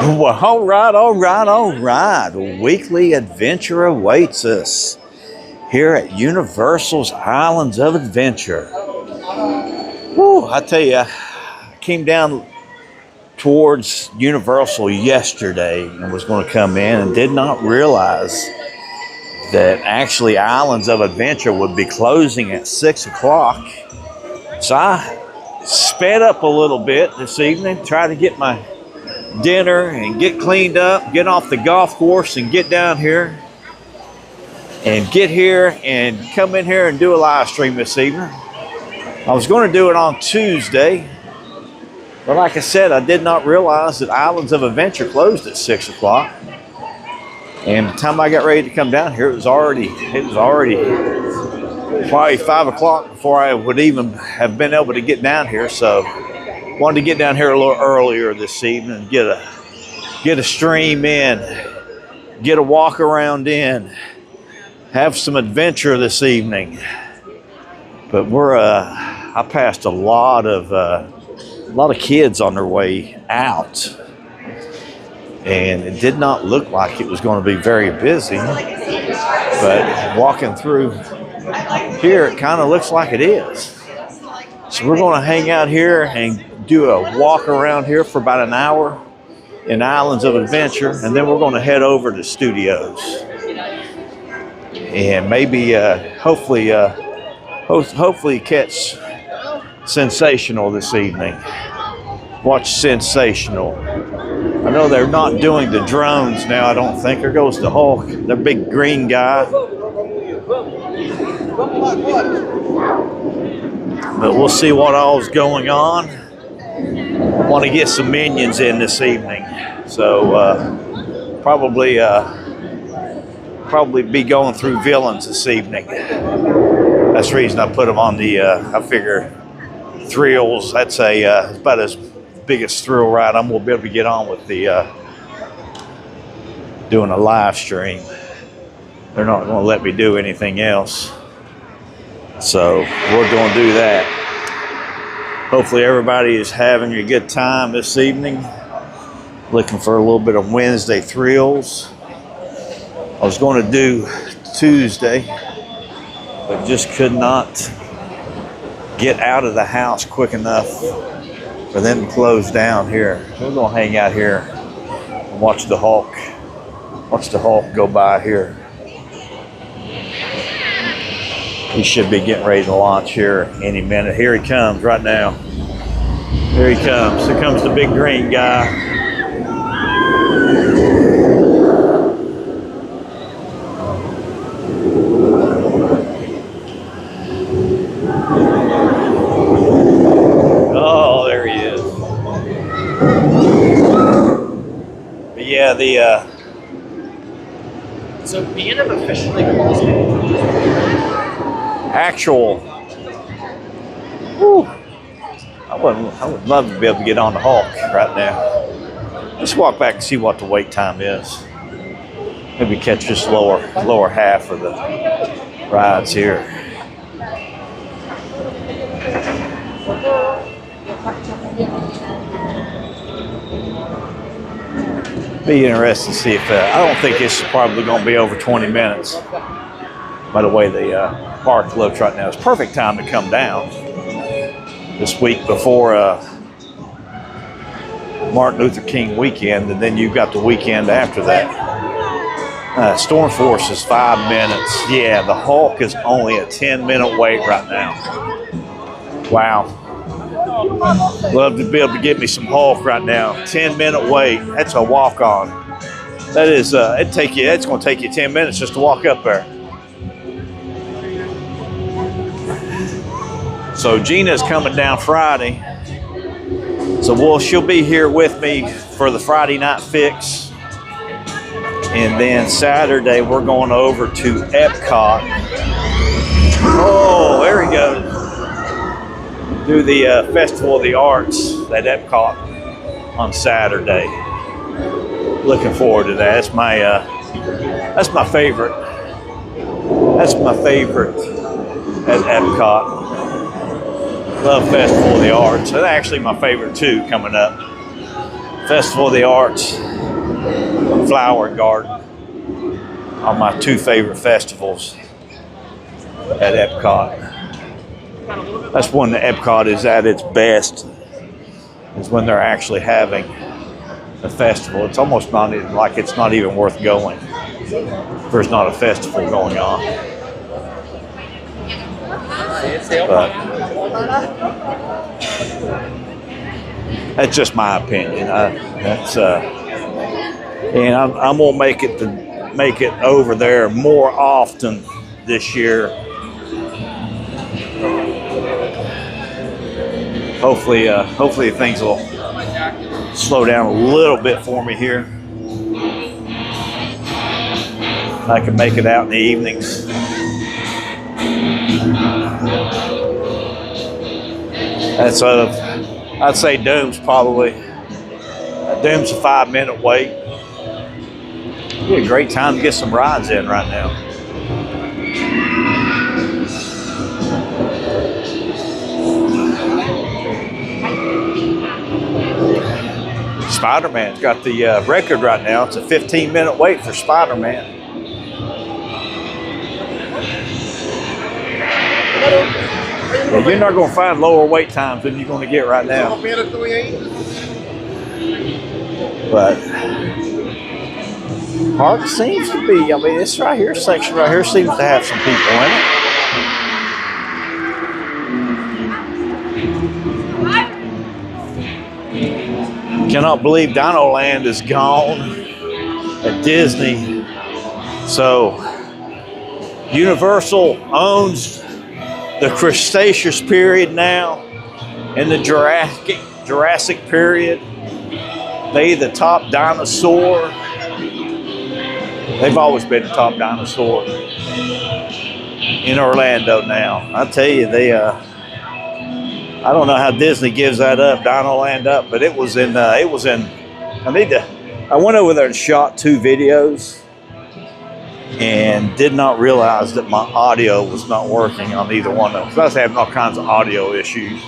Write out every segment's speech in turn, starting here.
Well, all right. A weekly adventure awaits us here at Universal's Islands of Adventure. Whew, I tell you, I came down towards Universal yesterday and was going to come in and did not realize that actually Islands of Adventure would be closing at 6 o'clock. So I sped up a little bit this evening, tried to get my dinner and get cleaned up, get off the golf course and get down here and get here and come in here and do a live stream this evening. I was going to do it on Tuesday, but like I said, I did not realize that Islands of Adventure closed at 6 o'clock. And by the time I got ready to come down here, it was already probably 5 o'clock before I would even have been able to get down here. So wanted to get down here a little earlier this evening and get a stream in, get a walk around in, have some adventure this evening. But I passed a lot of kids on their way out, and it did not look like it was going to be very busy. But walking through here, it kind of looks like it is. So we're going to hang out here and do a walk around here for about an hour in Islands of Adventure, and then we're going to head over to studios and maybe hopefully catch Sensational this evening. Watch Sensational. I know they're not doing the drones now, I don't think. There goes the Hulk, the big green guy. But we'll see what all's going on. Want to get some minions in this evening, so probably be going through villains this evening. That's the reason I put them on the. I figure thrills. That's about as big as thrill ride I'm gonna be able to get on with the doing a live stream. They're not going to let me do anything else, so we're going to do that. Hopefully everybody is having a good time this evening. Looking for a little bit of Wednesday thrills. I was going to do Tuesday, but just could not get out of the house quick enough for them to close down here. So we're going to hang out here and watch the Hulk go by here. He should be getting ready to launch here any minute. Here he comes right now. Here he comes. Here comes the big green guy. Oh, there he is. But yeah, So B&M officially closed it. Actual. Whew, I would love to be able to get on the Hulk right now. Let's walk back and see what the wait time is. Maybe catch this lower half of the rides here. Be interested to see if I don't think this is probably going to be over 20 minutes. By the way the park looks right now, it's perfect time to come down this week before Martin Luther King weekend, and then you've got the weekend after that. Storm Force is 5 minutes. Yeah, the Hulk is only a 10-minute wait right now. Wow. Love to be able to get me some Hulk right now. 10-minute wait. That's a walk-on. That is, it's going to take you 10 minutes just to walk up there. So Gina's coming down Friday. So she'll be here with me for the Friday night fix. And then Saturday we're going over to Epcot. Oh, there he goes. Do the Festival of the Arts at Epcot on Saturday. Looking forward to that. That's my favorite. That's my favorite at Epcot. Love Festival of the Arts. That's actually my favorite too coming up. Festival of the Arts, Flower Garden are my two favorite festivals at Epcot. That's when the Epcot is at its best, is when they're actually having a festival. It's almost not even, like it's not even worth going if there's not a festival going on. But that's just my opinion. And I'm gonna make it over there more often this year. Hopefully things will slow down a little bit for me here. I can make it out in the evenings. That's I'd say Doom's probably. Doom's a 5-minute wait. Be a great time to get some rides in right now. Spider-Man's got the record right now. It's a 15-minute wait for Spider-Man. Yeah, you're not going to find lower wait times than you're going to get right now. But park seems to be, I mean, this right here, section right here seems to have some people in it. Cannot believe Dino Land is gone at Disney. So Universal owns the Cretaceous period now and the Jurassic period. They the top dinosaur. They've always been the top dinosaur in Orlando now. I tell you, I don't know how Disney gives that up, Dino Land up, but I went over there and shot 2 videos and did not realize that my audio was not working on either one of them. I was having all kinds of audio issues.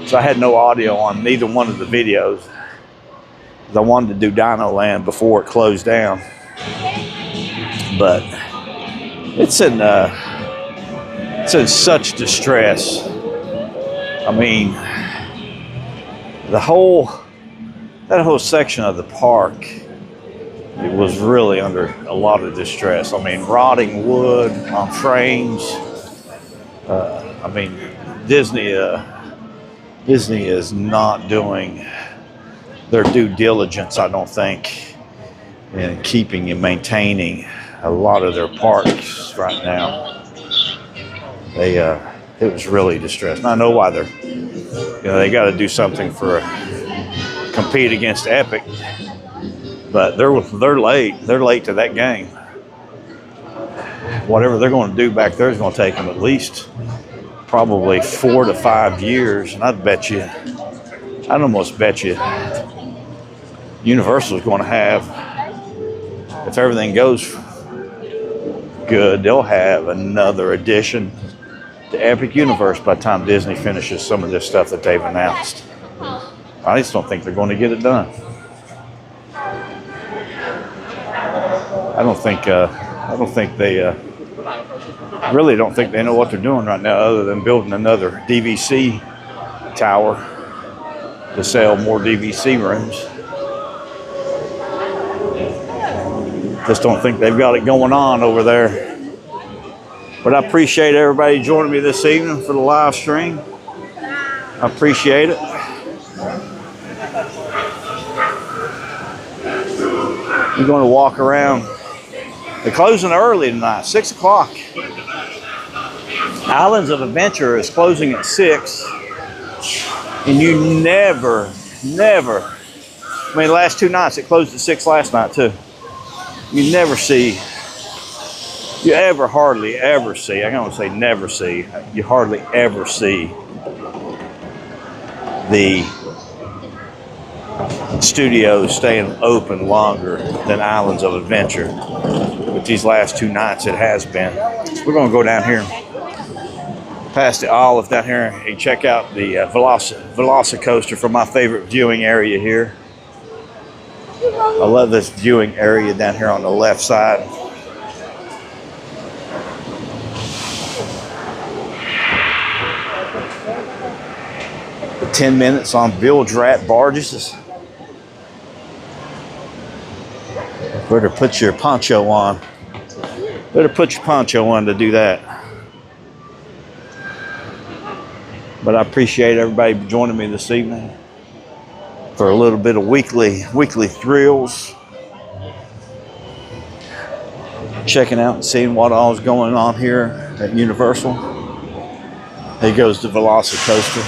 So I had no audio on neither one of the videos. I wanted to do Dino Land before it closed down. But it's in such distress. I mean, that whole section of the park, it was really under a lot of distress. I mean, rotting wood on frames. I mean, Disney is not doing their due diligence, I don't think, in keeping and maintaining a lot of their parks right now. It was really distressed. And I know why they got to do something for compete against Epic, but they're late. They're late to that game. Whatever they're going to do back there is going to take them at least probably 4 to 5 years, and I'd almost bet you Universal is going to have, if everything goes good, they'll have another addition to Epic Universe by the time Disney finishes some of this stuff that they've announced. I just don't think they're going to get it done. I really don't think they know what they're doing right now, other than building another DVC tower to sell more DVC rooms. Just don't think they've got it going on over there. But I appreciate everybody joining me this evening for the live stream. I appreciate it. We're going to walk around. They're closing early tonight, 6 o'clock. Islands of Adventure is closing at 6. And you never, I mean, the last 2 nights, it closed at 6 last night too. You hardly ever see, I'm going to say never see, you hardly ever see the studios staying open longer than Islands of Adventure. But these last 2 nights it has been. So we're going to go down here, past the Olive down here, and check out the Velocicoaster from my favorite viewing area here. I love this viewing area down here on the left side. The 10 minutes on bilge rat barges. Better put your poncho on. Better put your poncho on to do that. But I appreciate everybody joining me this evening for a little bit of weekly thrills. Checking out and seeing what all is going on here at Universal. There goes the Velocicoaster.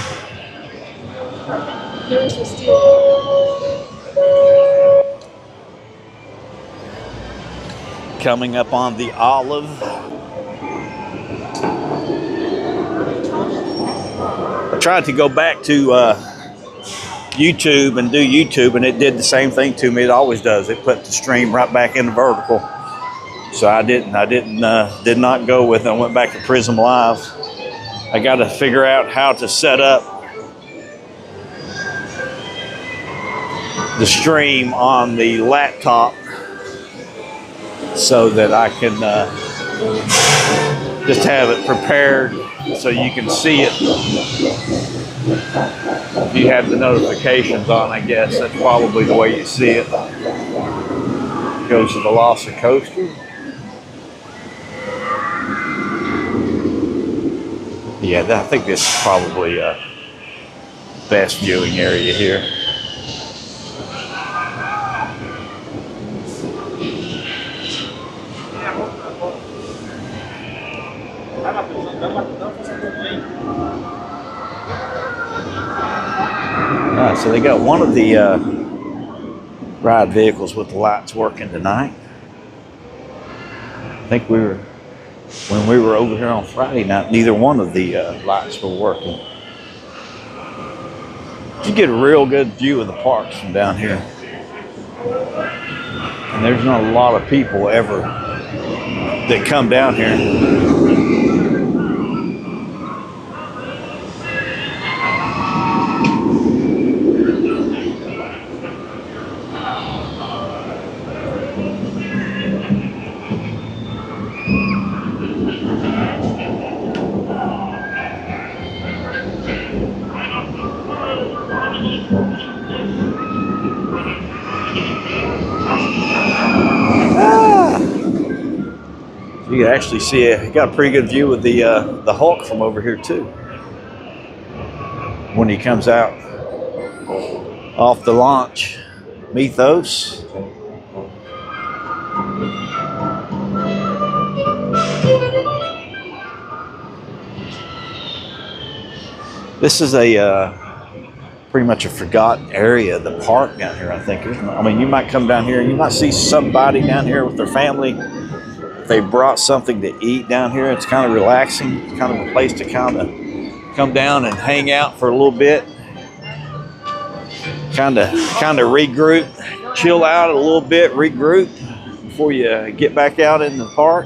Coming up on the Olive. I tried to go back to YouTube and do YouTube, and it did the same thing to me. It always does. It put the stream right back in the vertical. So I did not go with it. I went back to Prism Live. I got to figure out how to set up the stream on the laptop so that I can just have it prepared so you can see it. If you have the notifications on, I guess that's probably the way you see it. Goes to the Velocicoaster. Yeah, I think this is probably best viewing area here. So they got one of the ride vehicles with the lights working tonight. I think when we were over here on Friday night, neither one of the lights were working. You get a real good view of the parks from down here. And there's not a lot of people ever that come down here. You can actually see you got a pretty good view of the Hulk from over here too. When he comes out off the launch, Mythos. This is a pretty much a forgotten area of the park down here, I think. I mean, you might come down here and you might see somebody down here with their family. They brought something to eat down here. It's kind of relaxing. It's kind of a place to kind of come down and hang out for a little bit. Kind of regroup, chill out a little bit, regroup before you get back out in the park.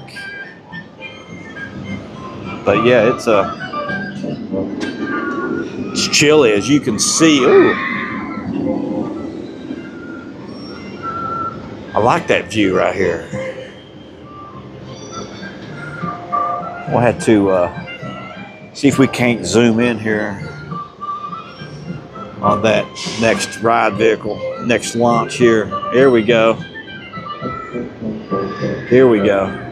But yeah, it's chilly, as you can see. Ooh. I like that view right here. We'll have to see if we can't zoom in here on that next ride vehicle, next launch here. Here we go. Here we go.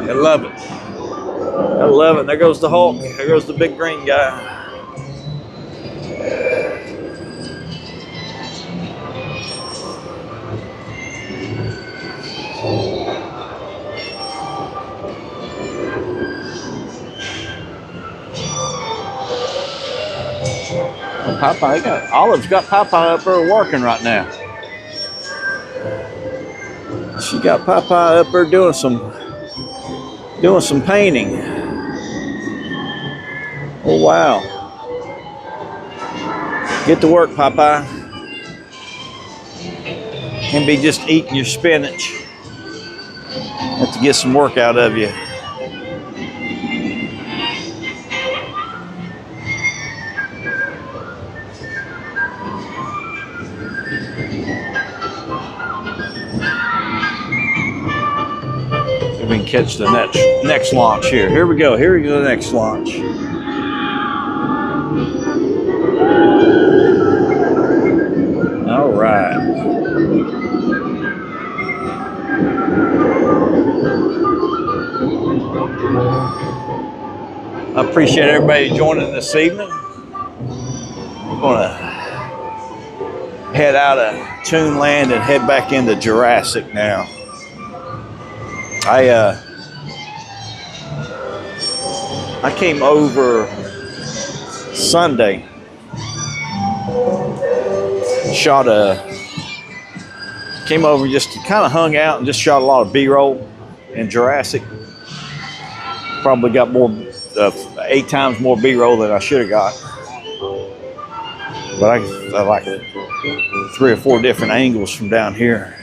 I love it. I love it. There goes the Hulk. There goes the big green guy. Popeye, Olive's got Popeye up there working right now. She got Popeye up there doing some painting. Oh wow. Get to work, Popeye. Can't be just eating your spinach. Have to get some work out of you. We can catch the next launch here. Here we go. Here we go. The next launch. All right. I appreciate everybody joining this evening. I'm gonna head out of Toonland and head back into Jurassic now. I came over Sunday, came over just kind of hung out and just shot a lot of B-roll in Jurassic. Probably got 8 times more B-roll than I should have got. But I like 3 or 4 different angles from down here.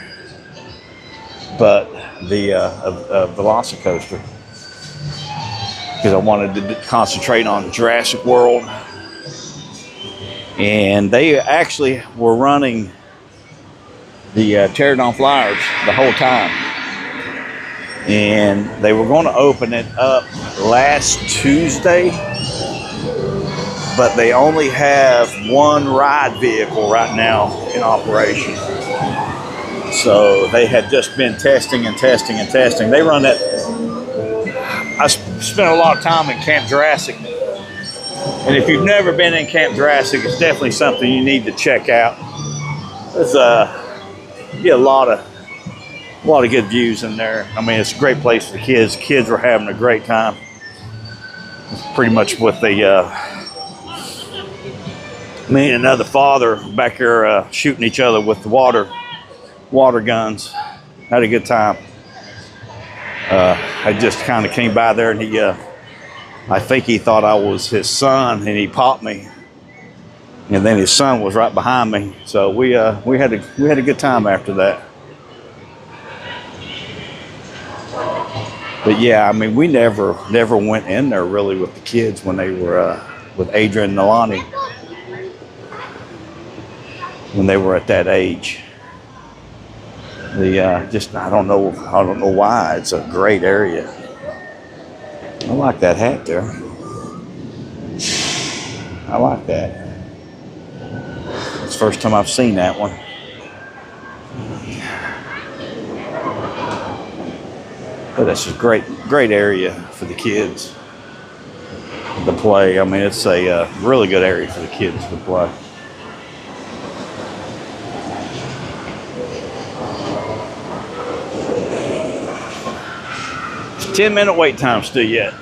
But the Velocicoaster, because I wanted to concentrate on Jurassic World. And they actually were running the Pterodon Flyers the whole time. And they were going to open it up last Tuesday, but they only have 1 ride vehicle right now in operation. So they had just been testing and testing and testing. They run that. I spent a lot of time in Camp Jurassic. And if you've never been in Camp Jurassic, it's definitely something you need to check out. There's you get a lot of good views in there. I mean, it's a great place for the kids. Kids were having a great time. It's pretty much what they, me and another father back there shooting each other with the water guns. Had a good time. I just kind of came by there and he, I think he thought I was his son and he popped me. And then his son was right behind me. So we had a good time after that. But yeah, I mean, we never went in there really with the kids when they were with Adrian and Alani, when they were at that age. I don't know why. It's a great area. I like that hat there. I like that. It's the first time I've seen that one. But that's a great area for the kids to play. I mean, it's a really good area for the kids to play. It's a 10-minute wait time still yet.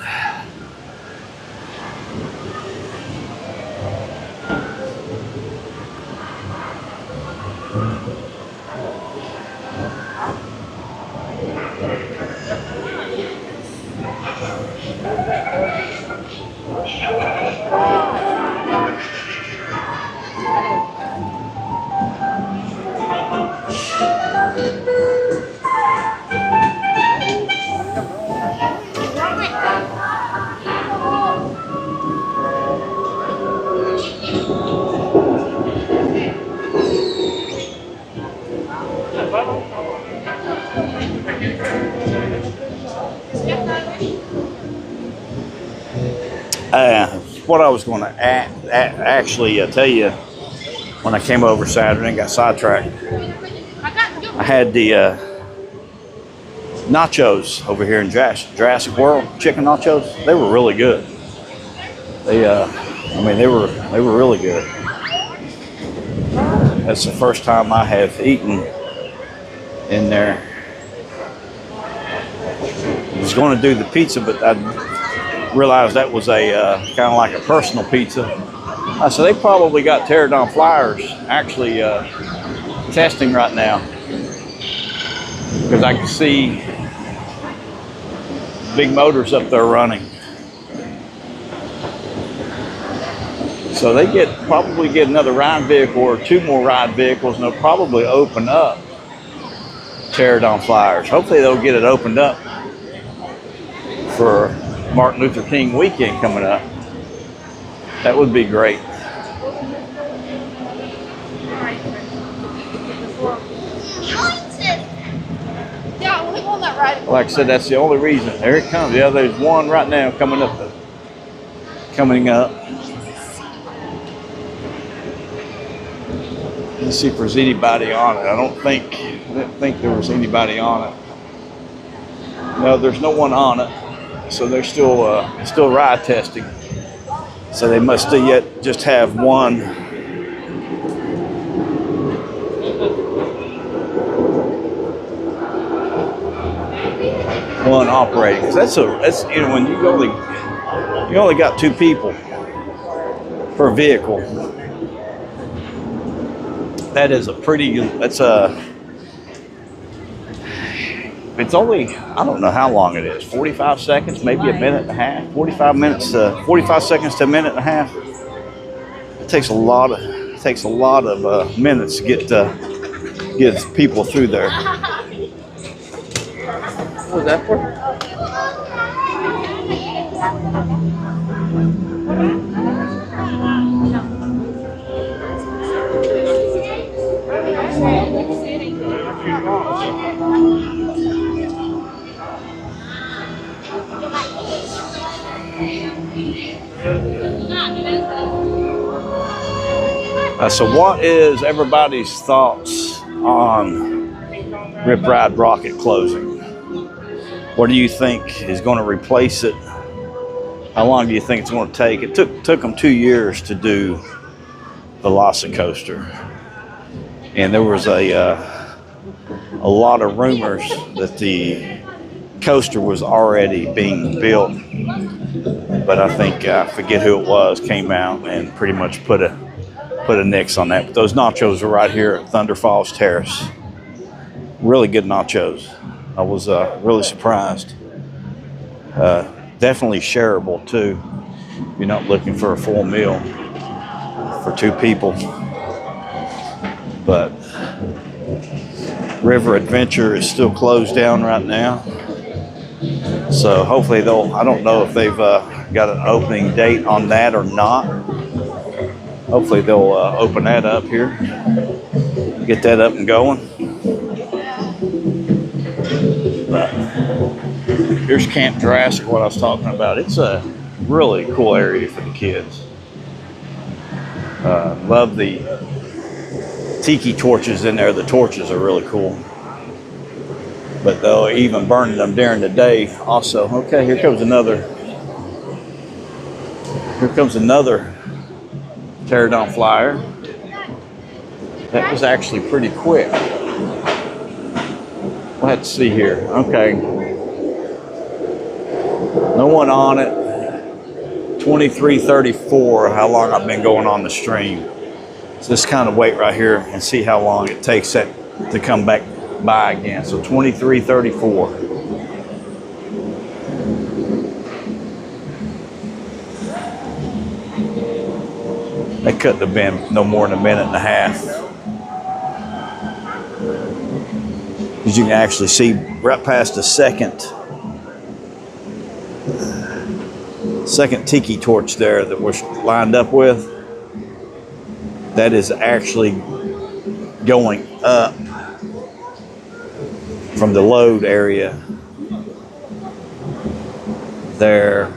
What I was going to actually tell you when I came over Saturday and got sidetracked, I had the nachos over here in Jurassic World, chicken nachos. They were really good. They were really good. That's the first time I have eaten in there. I was going to do the pizza, but I realized that was a kind of like a personal pizza. So they probably got Pterodon Flyers actually testing right now. because I can see big motors up there running. So they probably get another ride vehicle or 2 more ride vehicles, and they'll probably open up Tear-Down Flyers. Hopefully they'll get it opened up for Martin Luther King weekend coming up. That would be great. Like I said, that's the only reason. There it comes. Yeah, there's one right now coming up. Let's see if there's anybody on it. I didn't think there was anybody on it. No, there's no one on it. So they're still ride testing. So they must still yet just have one operating. That's when you only got 2 people per vehicle. That is it's only, I don't know how long it is, 45 seconds, maybe a minute and a half, 45 seconds to a minute and a half. It takes a lot of minutes to get people through there. What was that for? So what is everybody's thoughts on Rip Ride Rocket closing? What do you think is going to replace it? How long do you think it's going to take? It took them 2 years to do the Velocicoaster. And there was a lot of rumors that the coaster was already being built. But I think, I forget who it was, came out and pretty much put a nix on that. But those nachos are right here at Thunder Falls Terrace. Really good nachos. I was really surprised. Definitely shareable too. You're not looking for a full meal for 2 people. But River Adventure is still closed down right now. So hopefully I don't know if they've got an opening date on that or not. Hopefully they'll open that up here, get that up and going. But here's Camp Jurassic, what I was talking about. It's a really cool area for the kids. Love the tiki torches in there. The torches are really cool. But they'll even burning them during the day also. Okay, here comes another Tear-Down Flyer. That was actually pretty quick. We'll have to see here. Okay. No one on it. 23:34, how long I've been going on the stream. So just kind of wait right here and see how long it takes that to come back by again. So 23:34. That couldn't have been no more than a minute and a half. As you can actually see right past the second tiki torch there that we're lined up with. That is actually going up from the load area there.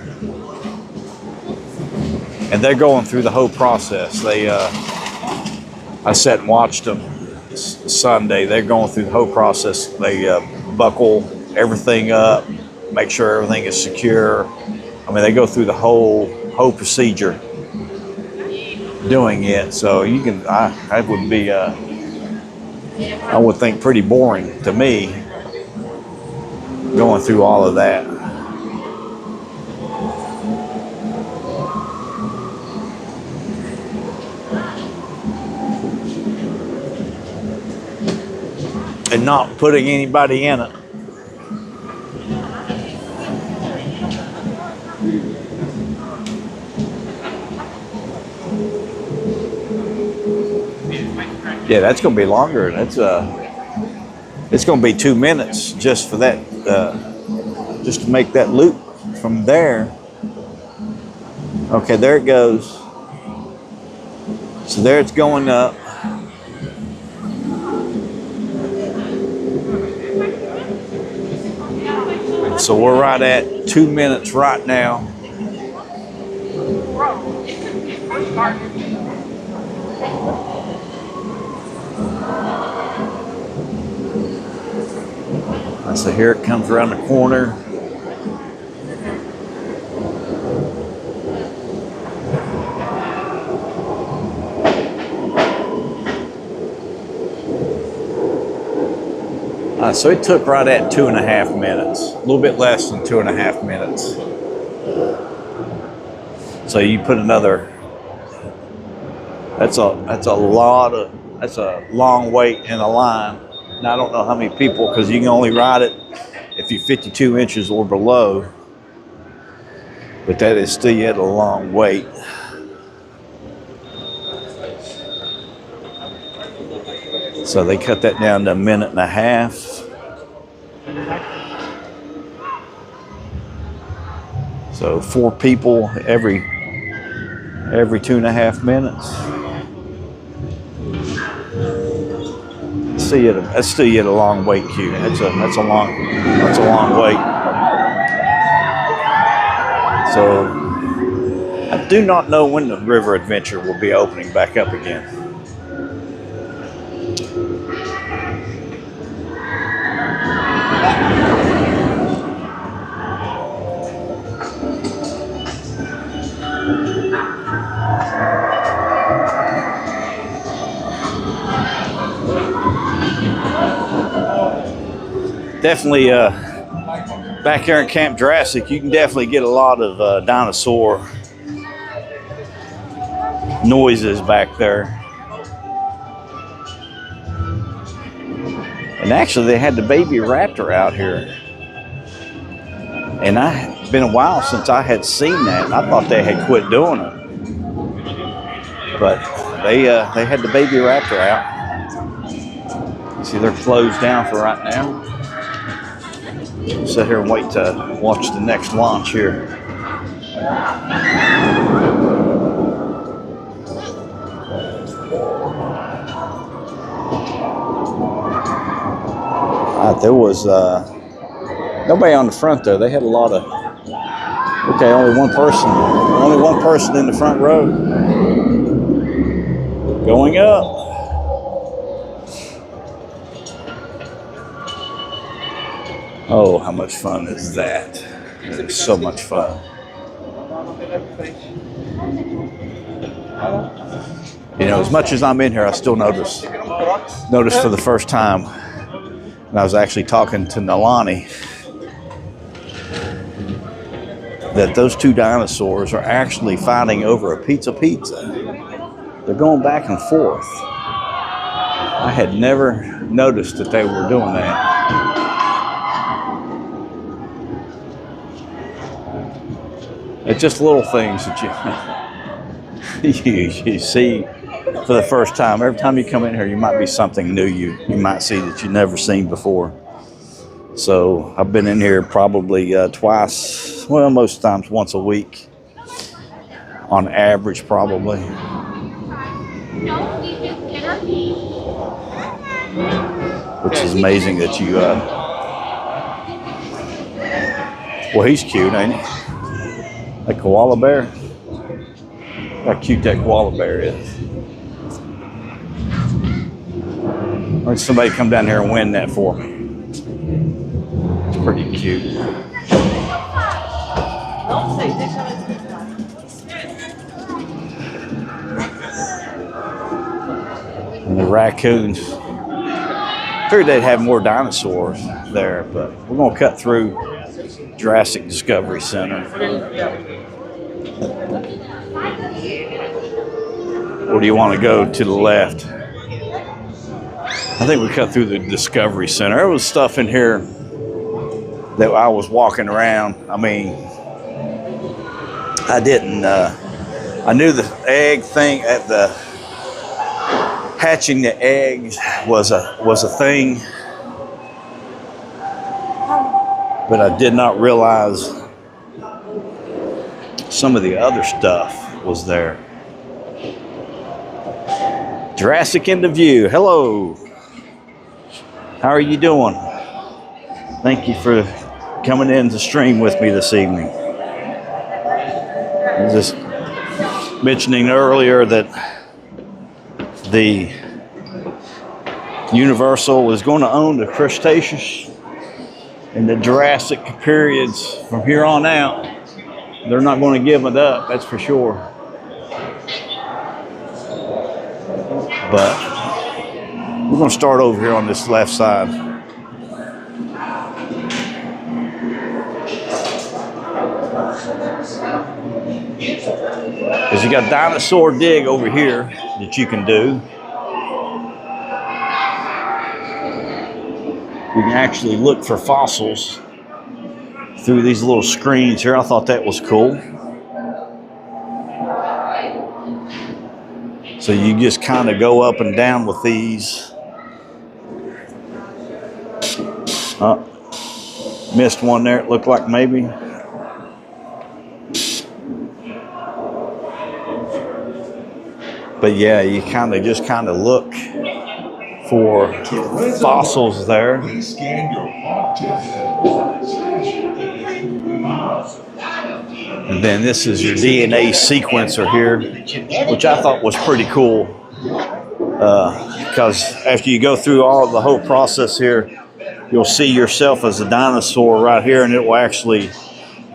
And they're going through the whole process. I sat and watched them Sunday. They're going through the whole process. They buckle everything up, make sure everything is secure. I mean, they go through the whole procedure doing it. So you can, that would be, I would think, pretty boring to me going through all of that. and not putting anybody in it. Yeah, that's going to be longer. That's it's going to be 2 minutes just for that, just to make that loop from there. Okay, there it goes. So there it's going up. So we're right at 2 minutes right now. So here it comes around the corner. So it took right at 2.5 minutes, a little bit less than 2.5 minutes. So you put another, that's a long wait in a line. Now I don't know how many people, because you can only ride it if you're 52 inches or below, but that is still yet a long wait. So they cut that down to 1.5 minutes. So 4 people every 2.5 minutes. That's still yet a long wait queue. That's a long wait. So I do not know when the river adventure will be opening back up again. Definitely, back here in Camp Jurassic, you can definitely get a lot of dinosaur noises back there. And actually, they had the baby raptor out here. And it's been a while since I had seen that, and I thought they had quit doing it. But they had the baby raptor out. You see, they're closed down for right now. Sit here and wait to watch the next launch here. There was nobody on the front though. They had a lot of. Okay, only one person in the front row. Going up. Oh, how much fun is that? It's so much fun. You know, as much as I'm in here, I still notice for the first time, and I was actually talking to Nalani, that those two dinosaurs are actually fighting over a pizza. They're going back and forth. I had never noticed that they were doing that. It's just little things that you see for the first time. Every time you come in here, you might be something new you might see that you've never seen before. So I've been in here probably twice, well, most times once a week, on average probably. Which is amazing that you, well, he's cute, ain't he? That koala bear. How cute that koala bear is. Why don't somebody come down here and win that for me? It's pretty cute. And the raccoons. I figured they'd have more dinosaurs there, but we're going to cut through Jurassic Discovery Center. Or do you want to go to the left? I think we cut through the Discovery Center. There was stuff in here that I was walking around. I mean, I didn't. I knew the egg thing at the hatching the eggs was a thing, but I did not realize some of the other stuff was there. Jurassic into view. Hello. How are you doing? Thank you for coming in to stream with me this evening. I was just mentioning earlier that the Universal is going to own the Cretaceous and the Jurassic periods from here on out. They're not going to give it up, that's for sure. But we're going to start over here on this left side. Because you got dinosaur dig over here that you can do. You can actually look for fossils through these little screens here. I thought that was cool. So you just kind of go up and down with these. Missed one there, it looked like maybe. But yeah, you just kind of look for fossils there. And then this is your DNA sequencer here, which I thought was pretty cool. Because after you go through the whole process here, you'll see yourself as a dinosaur right here, and it will actually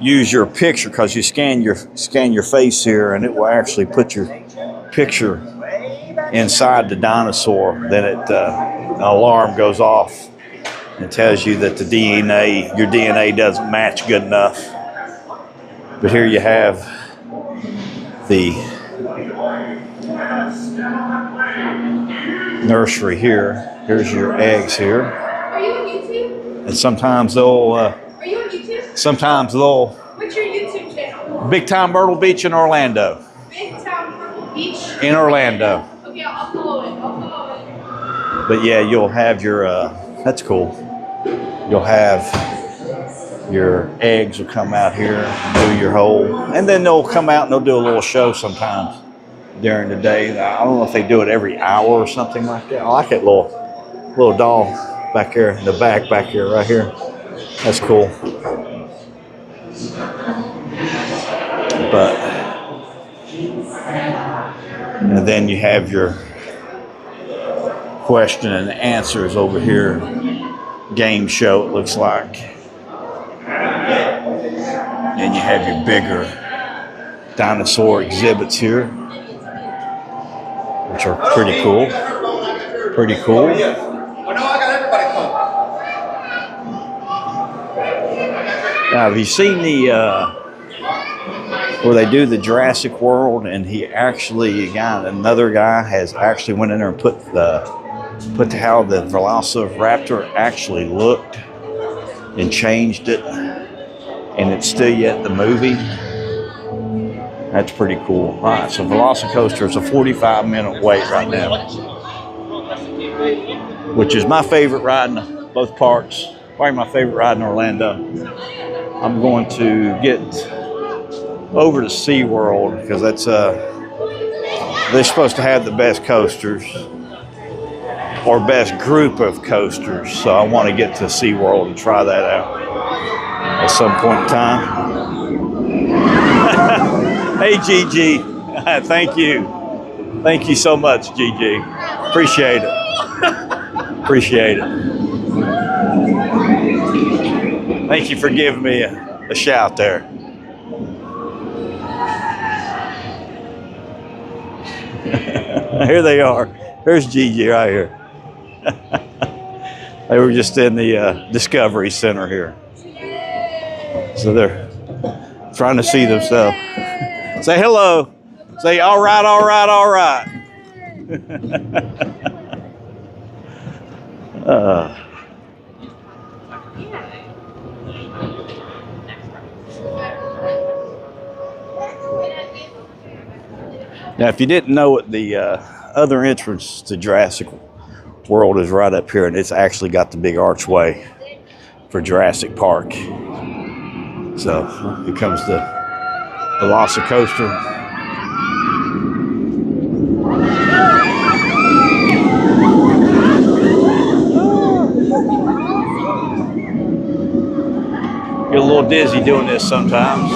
use your picture because you scan your face here, and it will actually put your picture inside the dinosaur. Then an alarm goes off and tells you that your DNA doesn't match good enough. But here you have the nursery here. Here's your eggs here. Are you on YouTube? And sometimes they'll. Are you on YouTube? Sometimes they'll. What's your YouTube channel? Big Time Myrtle Beach in Orlando. Big Town Myrtle Beach? In Orlando. Okay, I'll follow it. But yeah, you'll have your. That's cool. You'll have your eggs will come out here and do your hole, and then they'll come out and they'll do a little show sometimes during the day. I don't know if they do it every hour or something like that. I like that little doll back here in the back here, right here. That's cool. But and then you have your question and answers over here. Game show, it looks like. And you have your bigger dinosaur exhibits here, which are pretty cool. Pretty cool. Now, have you seen where they do the Jurassic World, and another guy has actually went in there and put how the Velociraptor actually looked and changed it, and it's still yet the movie. That's pretty cool. All right, so Velocicoaster is a 45-minute wait right now, which is my favorite ride in both parks. Probably my favorite ride in Orlando. I'm going to get over to SeaWorld because they're supposed to have the best coasters or best group of coasters. So I want to get to SeaWorld and try that out at some point in time. Hey, Gigi. Thank you. Thank you so much, Gigi. Appreciate it. Appreciate it. Thank you for giving me a shout there. Here they are. There's Gigi right here. They were just in the Discovery Center here. So they're trying to see themselves. Say hello. Say all right, all right, all right. Uh, Now, if you didn't know it, the other entrance to Jurassic World is right up here, and it's actually got the big archway for Jurassic Park. So here comes the Velocicoaster. Get a little dizzy doing this sometimes.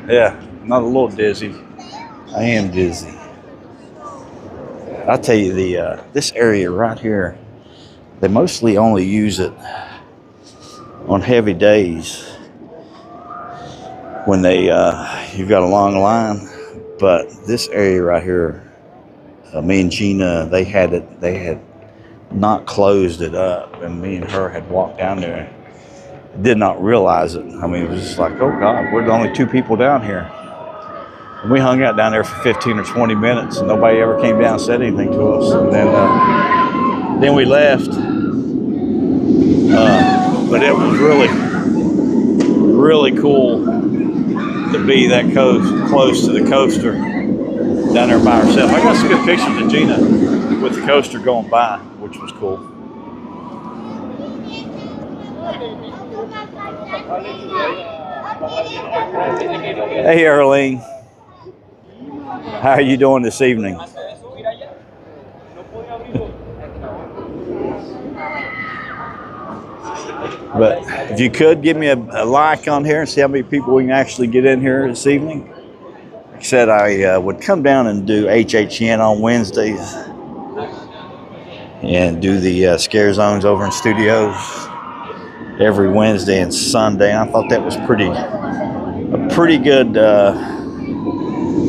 Yeah, not a little dizzy. I am dizzy. I'll tell you, this area right here, they mostly only use it on heavy days when you've got a long line. But this area right here, me and Gina, they had not closed it up, and me and her had walked down there. Did not realize it. I mean, it was just like, oh God, we're the only two people down here. And we hung out down there for 15 or 20 minutes, and nobody ever came down and said anything to us. And then we left. But it was really cool to be that close to the coaster down there by herself. I got some good pictures of Gina with the coaster going by, which was cool. Hey, Arlene. How are you doing this evening? But if you could give me a like on here and see how many people we can actually get in here this evening. Like I said, I would come down and do HHN on Wednesdays and do the scare zones over in studios every Wednesday and Sunday. I thought that was a pretty good.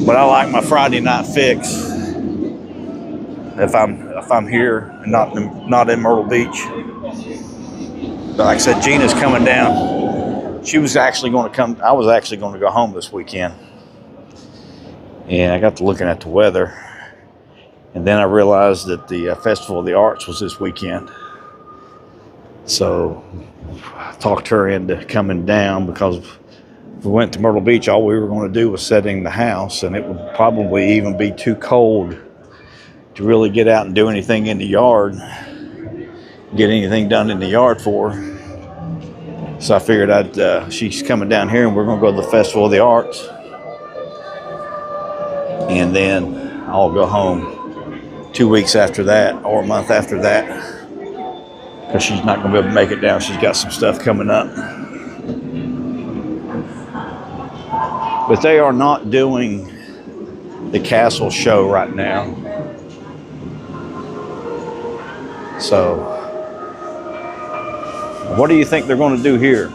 But I like my Friday night fix if I'm here and not in Myrtle Beach. But like I said, Gina's coming down. She was actually going to come. I was actually going to go home this weekend, and I got to looking at the weather, and then I realized that the Festival of the Arts was this weekend. So I talked her into coming down, because if we went to Myrtle Beach, all we were going to do was set in the house, and it would probably even be too cold to really get out and do anything in the yard, get anything done in the yard for her. So I figured she's coming down here, and we're going to go to the Festival of the Arts, and then I'll go home 2 weeks after that, or a month after that, because she's not going to be able to make it down. She's got some stuff coming up. But they are not doing the castle show right now. So, what do you think they're going to do here?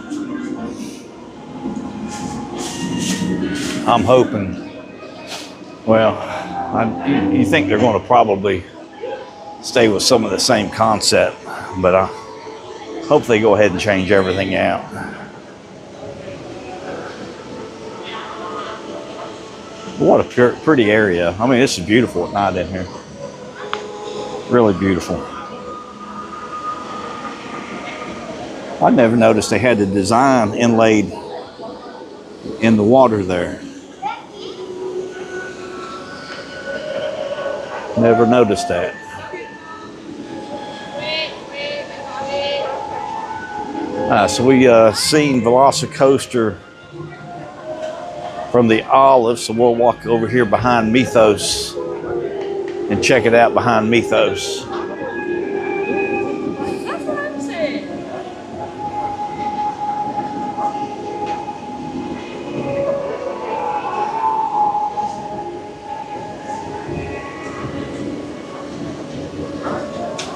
I'm hoping, well, you think they're going to probably stay with some of the same concept, but I hope they go ahead and change everything out. What a pretty area. I mean, this is beautiful at night in here. Really beautiful. I never noticed they had the design inlaid in the water there. Never noticed that. So we seen Velocicoaster from the Olive, so we'll walk over here behind Mythos and check it out behind Mythos. That's what I'm saying.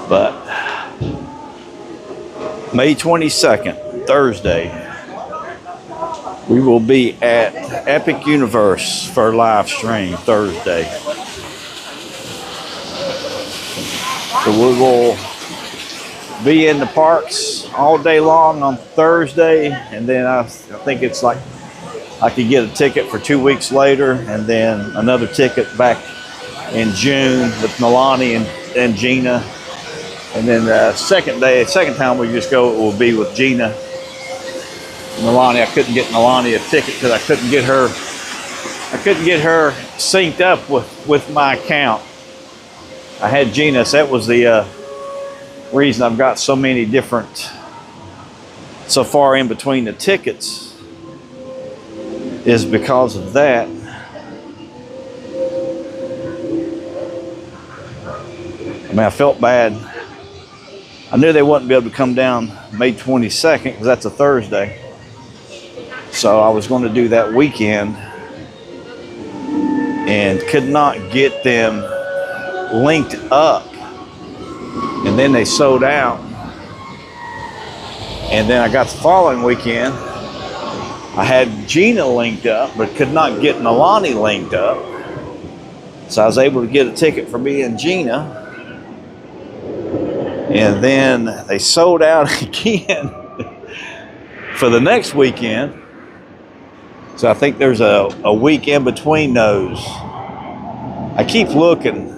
But May 22nd, Thursday, we will be at Epic Universe for a live stream Thursday. So we will be in the parks all day long on Thursday, and then I think it's like, I could get a ticket for 2 weeks later, and then another ticket back in June with Nalani and Gina. And then the second time we just go, it will be with Gina. Nalani, I couldn't get Nalani a ticket because I couldn't get her synced up with my account. I had Gina, so that was the reason I've got so many different, so far in between the tickets, is because of that. I mean, I felt bad. I knew they wouldn't be able to come down May 22nd because that's a Thursday. So I was going to do that weekend and could not get them linked up. And then they sold out. And then I got the following weekend. I had Gina linked up, but could not get Nalani linked up. So I was able to get a ticket for me and Gina. And then they sold out again for the next weekend. So I think there's a week in between those. I keep looking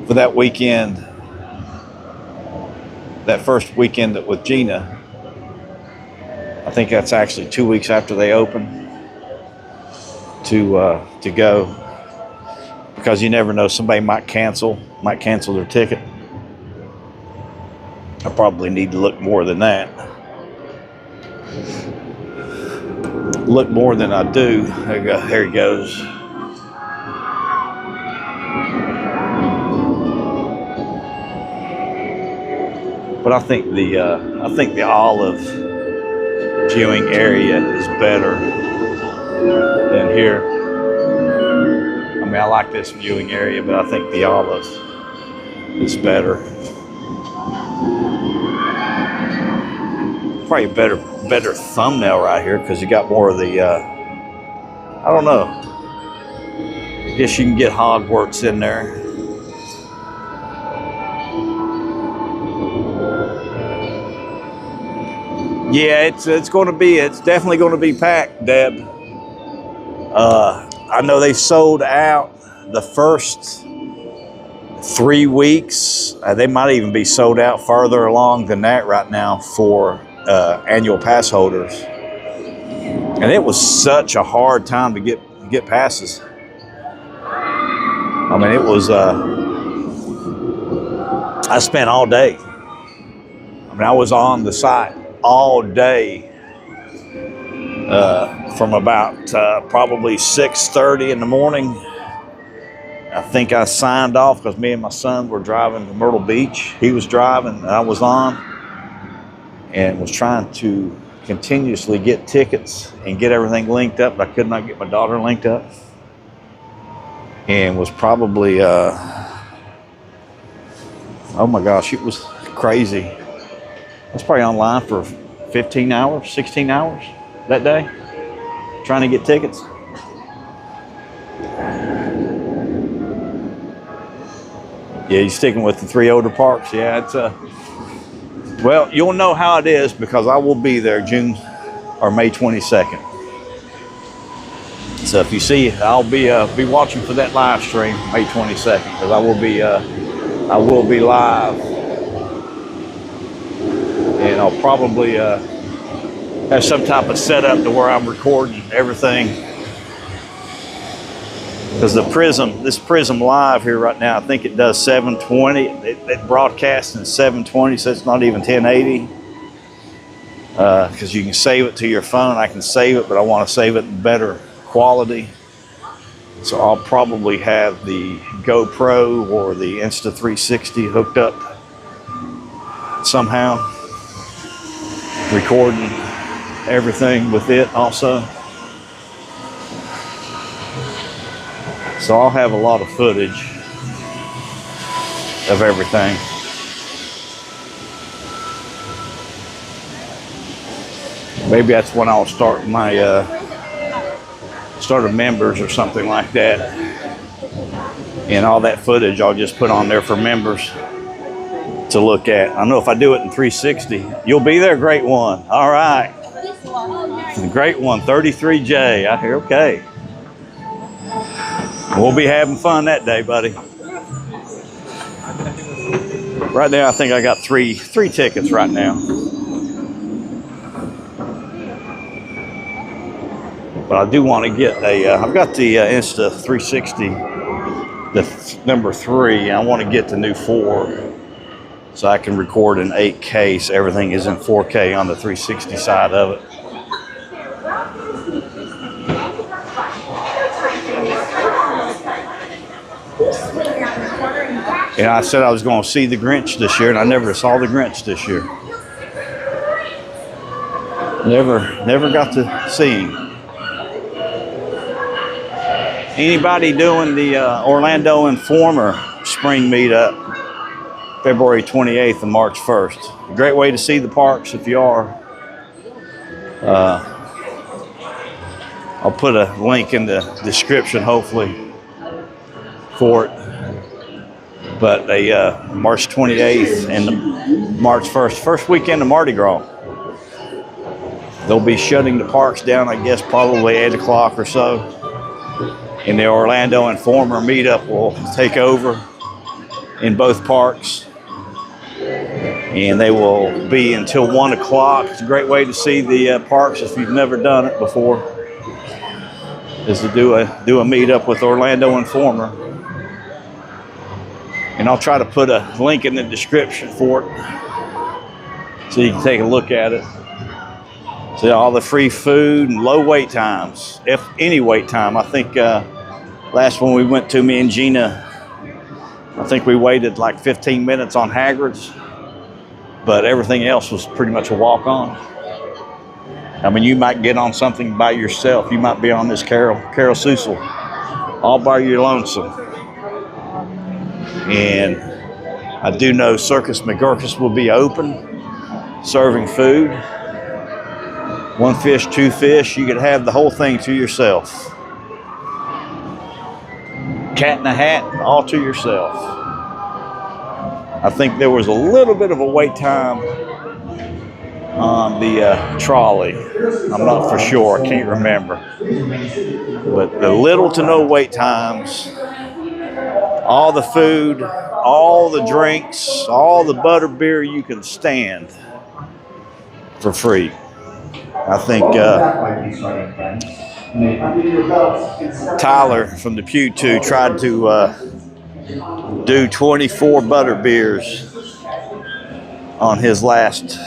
for that weekend, that first weekend with Gina. I think that's actually 2 weeks after they open to go, because you never know, somebody might cancel their ticket. I probably need to look more than that. Look more than I do. There he goes. But I think the olive viewing area is better than here. I mean, I like this viewing area, but I think the olive is better. Probably a better thumbnail right here because you got more of the, I don't know. I guess you can get Hogwarts in there. Yeah, it's definitely going to be packed, Deb. I know they sold out the first 3 weeks. They might even be sold out farther along than that right now for annual pass holders. And it was such a hard time to get passes. I mean, it was, I spent all day. I mean, I was on the site all day from about probably 6:30 in the morning. I think I signed off because me and my son were driving to Myrtle Beach. He was driving and I was on, and was trying to continuously get tickets and get everything linked up, but I could not get my daughter linked up. And was probably, oh my gosh, it was crazy. I was probably online for 15 hours, 16 hours that day, trying to get tickets. Yeah, you sticking with the 3 older parks? Yeah, it's well, you'll know how it is because I will be there June or May 22nd. So if you see, I'll be watching for that live stream May 22nd because I will be live, and I'll probably have some type of setup to where I'm recording everything. Because this Prism Live here right now, I think it does 720. It broadcasts in 720, so it's not even 1080. Because you can save it to your phone. I can save it, but I want to save it in better quality. So I'll probably have the GoPro or the Insta360 hooked up somehow, recording everything with it also. So I'll have a lot of footage of everything. Maybe that's when I'll start my start of members or something like that. And all that footage I'll just put on there for members to look at. I know if I do it in 360, you'll be there, great one. All right. The great one, 33J. I hear, okay. We'll be having fun that day, buddy. Right now, I think I got three tickets right now. But I do want to get I've got the Insta 360, the number 3. I want to get the new 4 so I can record in 8K, so everything is in 4K on the 360 side of it. And I said I was going to see the Grinch this year, and I never saw the Grinch this year. Never got to see him. Anybody doing the Orlando Informer spring meetup, February 28th and March 1st? A great way to see the parks if you are. I'll put a link in the description, hopefully, for it. But March 28th and March 1st, first weekend of Mardi Gras. They'll be shutting the parks down, I guess, probably 8 o'clock or so. And the Orlando Informer meetup will take over in both parks. And they will be until 1 o'clock. It's a great way to see the parks if you've never done it before, is to do a meetup with Orlando Informer. And I'll try to put a link in the description for it so you can take a look at it. See all the free food and low wait times, if any wait time. I think last one we went to, me and Gina, I think we waited like 15 minutes on Hagrid's, but everything else was pretty much a walk-on. I mean, you might get on something by yourself. You might be on this Carol Susel all by your lonesome. And I do know Circus McGurkus will be open, serving food. 1 fish, 2 fish, you could have the whole thing to yourself. Cat in a hat, all to yourself. I think there was a little bit of a wait time on the trolley. I'm not for sure, I can't remember. But the little to no wait times, all the food, all the drinks, all the butter beer you can stand for free. I think Tyler from the Pew 2 tried to do 24 butter beers on his last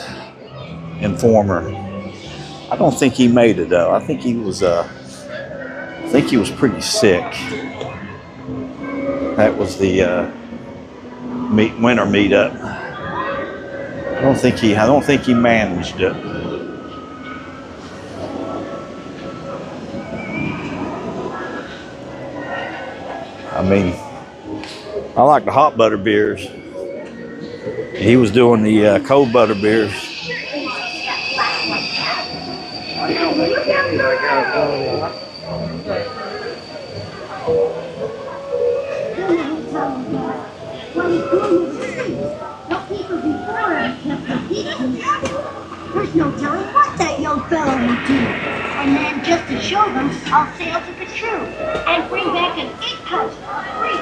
Informer. I don't think he made it though. I think he was pretty sick. That was the winter meetup. I don't think he managed it. I mean, I like the hot butter beers. He was doing the cold butter beers. There's no telling what that young fella will do. And then just to show them, I'll sail to the true and bring back an 8 pouch free.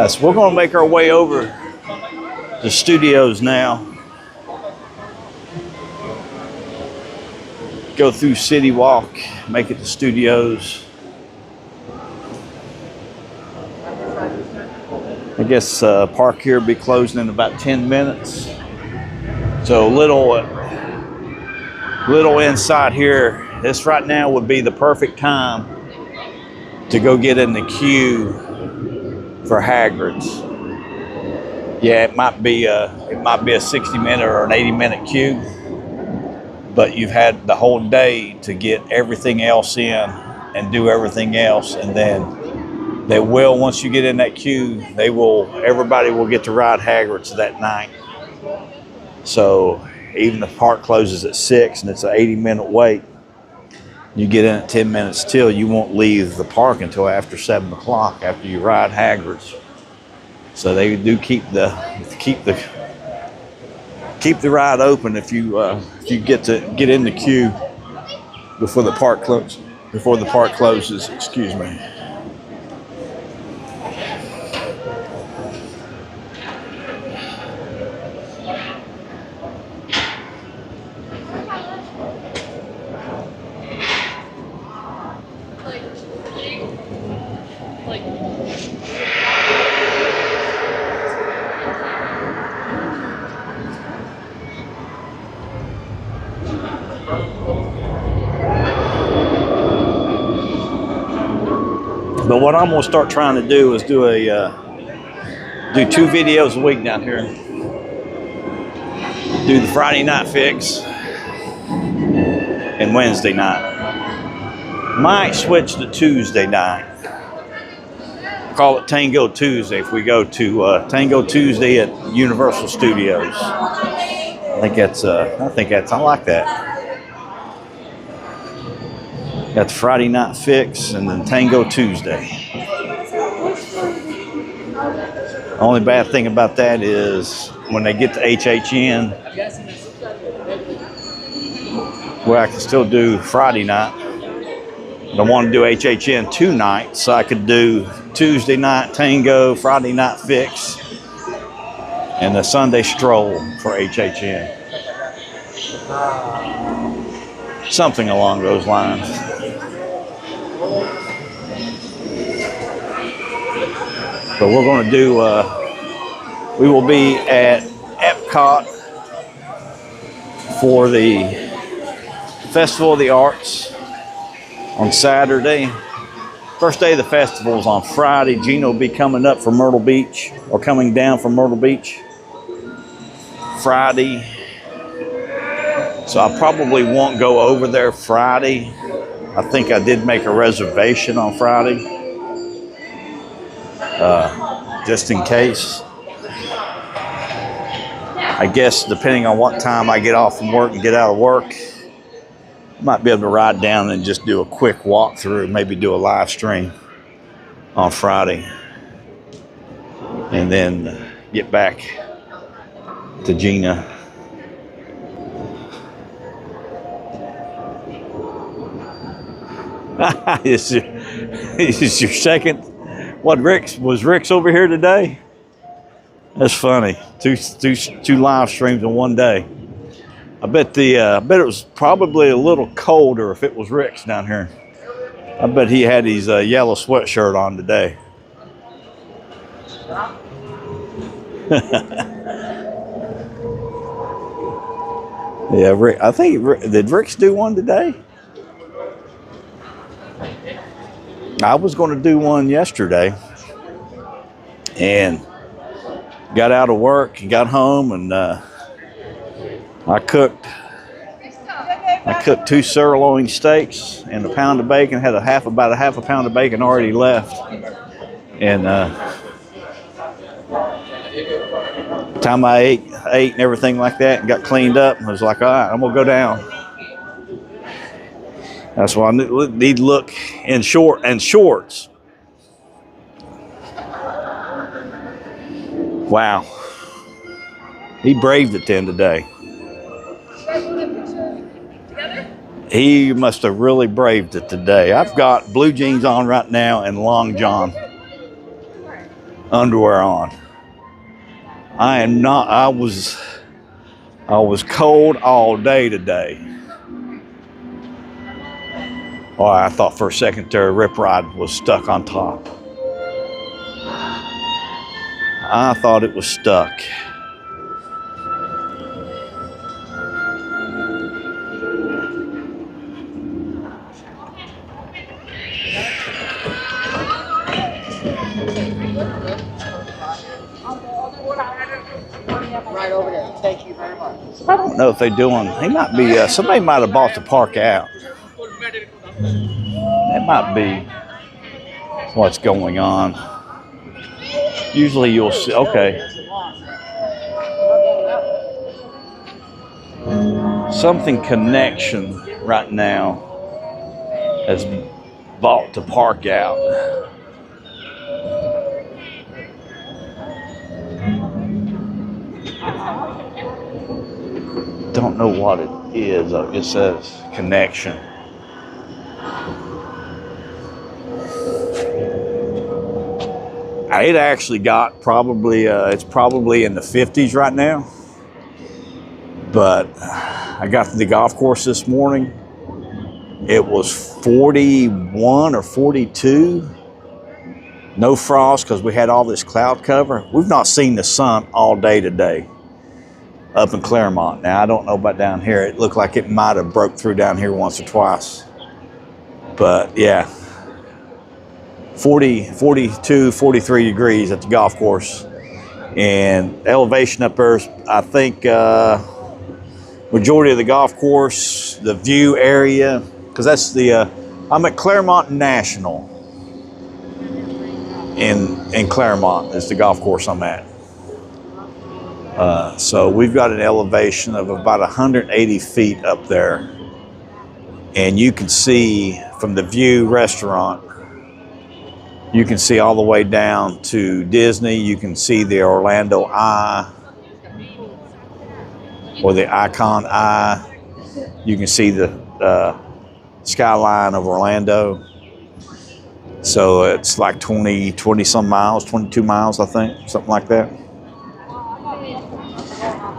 So we're going to make our way over to studios now. Go through City Walk, make it to studios. I guess park here will be closing in about 10 minutes. So little inside here. This right now would be the perfect time to go get in the queue for Hagrid's. Yeah, it might be a 60-minute or an 80-minute queue, but you've had the whole day to get everything else in and do everything else, and then they will, once you get in that queue, everybody will get to ride Hagrid's that night. So even the park closes at 6 and it's an 80-minute wait, you get in at 10 minutes till, you won't leave the park until after 7 o'clock after you ride Hagrid's. So they do keep the ride open if you get in the queue before the park closes. Excuse me. But what I'm gonna start trying to do is do 2 videos a week down here. Do the Friday night fix and Wednesday night. Might switch to Tuesday night. Call it Tango Tuesday if we go to Tango Tuesday at Universal Studios. I like that. Got the Friday night fix and then Tango Tuesday. The only bad thing about that is when they get to HHN, well, I can still do Friday night. But I want to do HHN 2 nights, so I could do Tuesday night Tango, Friday night fix, and a Sunday stroll for HHN. Something along those lines. But we're going to do, we will be at Epcot for the Festival of the Arts on Saturday. First day of the festival is on Friday. Gina will be coming up from Myrtle Beach, or coming down from Myrtle Beach Friday. So I probably won't go over there Friday. I think I did make a reservation on Friday, just in case. I guess depending on what time I get off from work and get out of work, I might be able to ride down and just do a quick walkthrough, maybe do a live stream on Friday, and then get back to Gina. This is your second. What, Rick's over here today? That's funny. Two live streams in one day. I bet it was probably a little colder if it was Rick's down here. I bet he had his yellow sweatshirt on today. Yeah, Rick. I think did Rick's do one today? I was going to do one yesterday, and got out of work and got home, and I cooked 2 sirloin steaks and a pound of bacon. Had about a half a pound of bacon already left, and time I ate and everything like that and got cleaned up, I was like, all right, I'm gonna go down. That's why I need to look in shorts. Wow. He braved it then today. He must have really braved it today. I've got blue jeans on right now and long john underwear on. I am not, I was cold all day today. Oh, I thought for a second there, Rip Ride was stuck on top. I thought it was stuck. Right over there. Thank you very much. I don't know if they're doing, he might be, somebody might have bought the park out. That might be what's going on. Usually you'll see, okay. Something Connection right now has bought the park out. Don't know what it is. It says connection. It actually got probably, it's probably in the 50s right now. But I got to the golf course this morning. It was 41 or 42. No frost because we had all this cloud cover. We've not seen the sun all day today up in Claremont. Now, I don't know about down here. It looked like it might have broke through down here once or twice. But yeah, 40, 42, 43 degrees at the golf course. And elevation up there is, I think, majority of the golf course, the view area, because that's the, I'm at Claremont National in Claremont is the golf course I'm at. So we've got an elevation of about 180 feet up there. And you can see from the View restaurant, you can see all the way down to Disney. You can see the Orlando Eye or the Icon Eye. You can see the skyline of Orlando. So it's like 20 some miles, 22 miles, I think, something like that.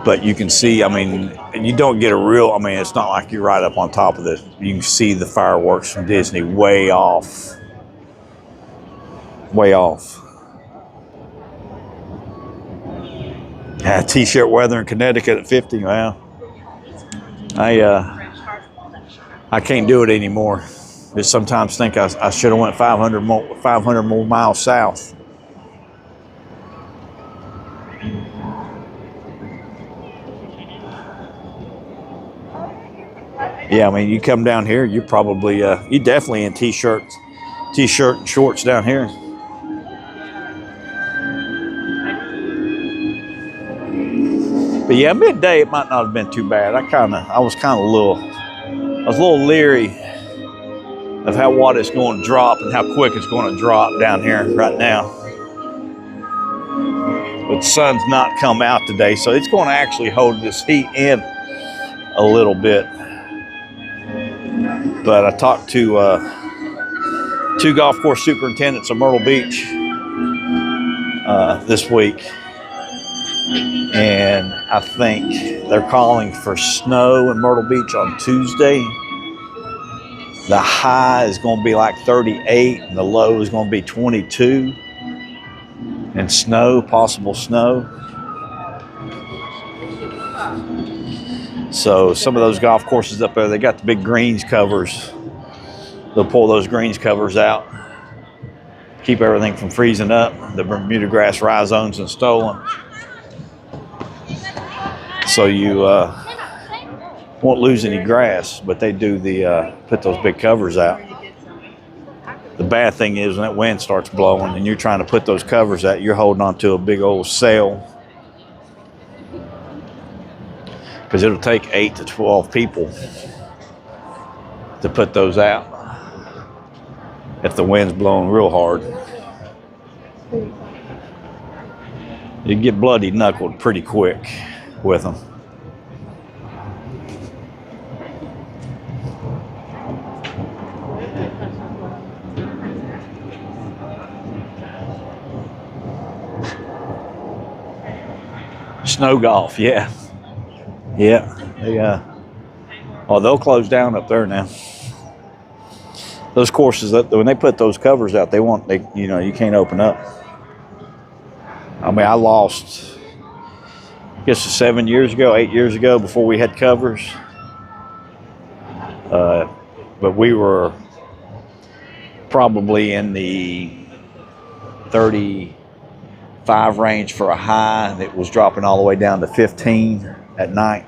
But you can see, I mean, you don't get a real, I mean, it's not like you're right up on top of this. You can see the fireworks from Disney way off. Way off. Yeah, t-shirt weather in Connecticut at 50. Well, I can't do it anymore. I sometimes think I should have went 500 more miles south. Yeah, I mean, you come down here, you probably, you definitely in t-shirt and shorts down here. But yeah, midday it might not have been too bad. I was a little leery of how what it's going to drop and how quick it's going to drop down here right now. But the sun's not come out today, so it's going to actually hold this heat in a little bit. But I talked to two golf course superintendents of Myrtle Beach this week. And I think they're calling for snow in Myrtle Beach on Tuesday. The high is going to be like 38 and the low is going to be 22. And snow, possible snow. So some of those golf courses up there, they got the big greens covers. They'll pull those greens covers out, keep everything from freezing up. The Bermuda grass rhizomes and stolen. So you won't lose any grass, but they do put those big covers out. The bad thing is when that wind starts blowing and you're trying to put those covers out, you're holding onto a big old sail. Because it'll take 8 to 12 people to put those out if the wind's blowing real hard. You get bloody knuckled pretty quick with them. Snow golf, yeah. Yeah, they'll close down up there now. Those courses, when they put those covers out, you can't open up. I mean, I lost, I guess 8 years ago, before we had covers. But we were probably in the 35 range for a high. It was dropping all the way down to 15 at night.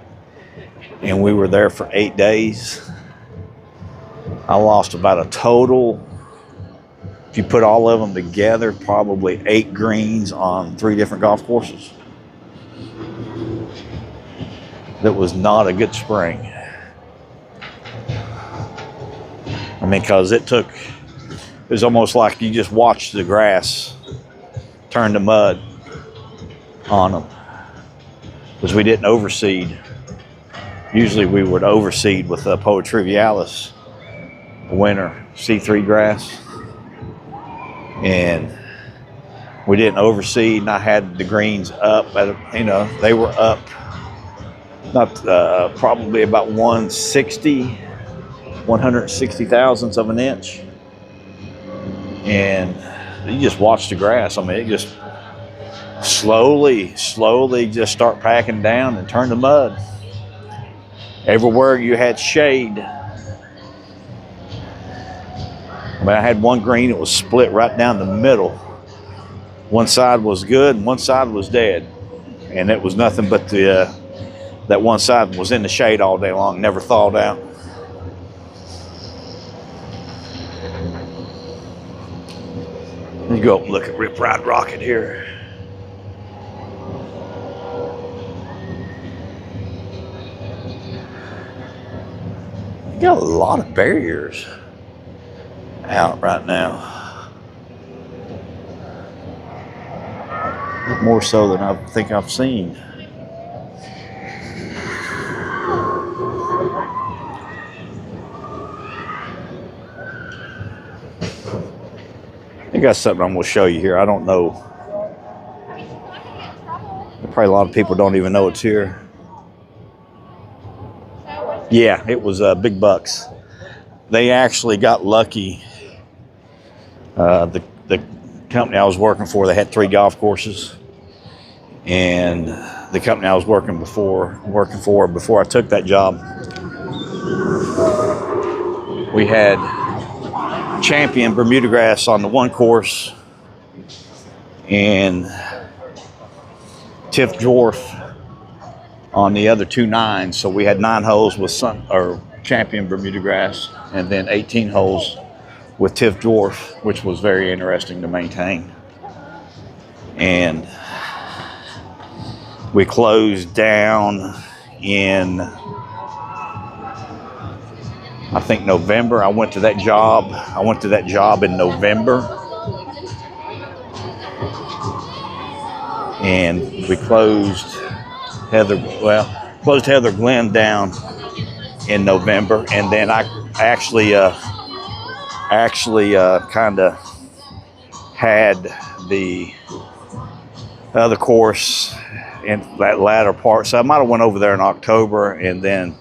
And we were there for 8 days. I lost about a total, if you put all of them together, probably 8 greens on 3 different golf courses. That was not a good spring. I mean, because it was almost like you just watched the grass turn to mud on them. because we didn't overseed. Usually we would overseed with Poa trivialis, winter C3 grass, and we didn't overseed. And I had the greens up at, they were up, not probably about 160 thousandths of an inch, and you just watch the grass. I mean, it just slowly just start packing down and turn to mud. Everywhere you had shade. I mean, I had one green that was split right down the middle. One side was good and one side was dead. And it was nothing but that one side was in the shade all day long, never thawed out. Let's go up and look at Rip Ride Rocket here. You got a lot of barriers out right now. More so than I think I've seen. I got something I'm going to show you here. I don't know. Probably a lot of people don't even know it's here. Yeah, it was big bucks. They actually got lucky. The company I was working for, they had 3 golf courses, and the company I was working for before I took that job, we had champion Bermuda grass on the one course and Tiff Dwarf on the other 2 9s. So we had 9 holes with champion Bermuda grass, and then 18 holes with Tiff Dwarf, which was very interesting to maintain. And we closed down in, I think, November. I went to that job in November. And we closed Heather Glen down in November. And then I actually kind of had the other course in that latter part. So I might have went over there in October, and then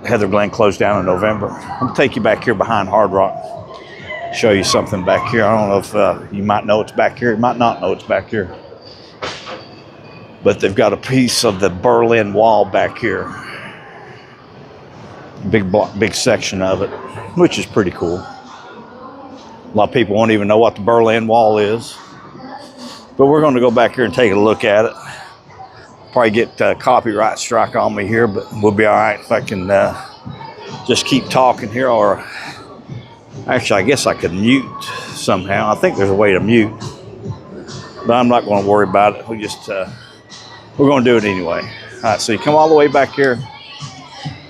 Heather Glen closed down in November. I'm going to take you back here behind Hard Rock, show you something back here. I don't know if you might know it's back here. You might not know it's back here. But they've got a piece of the Berlin Wall back here. Big section of it, which is pretty cool. A lot of people won't even know what the Berlin Wall is. But we're going to go back here and take a look at it. Probably get copyright strike on me here, but we'll be all right if I can just keep talking here. Or actually, I guess I could mute somehow. I think there's a way to mute, but I'm not going to worry about it. We're going to do it anyway. All right, so you come all the way back here.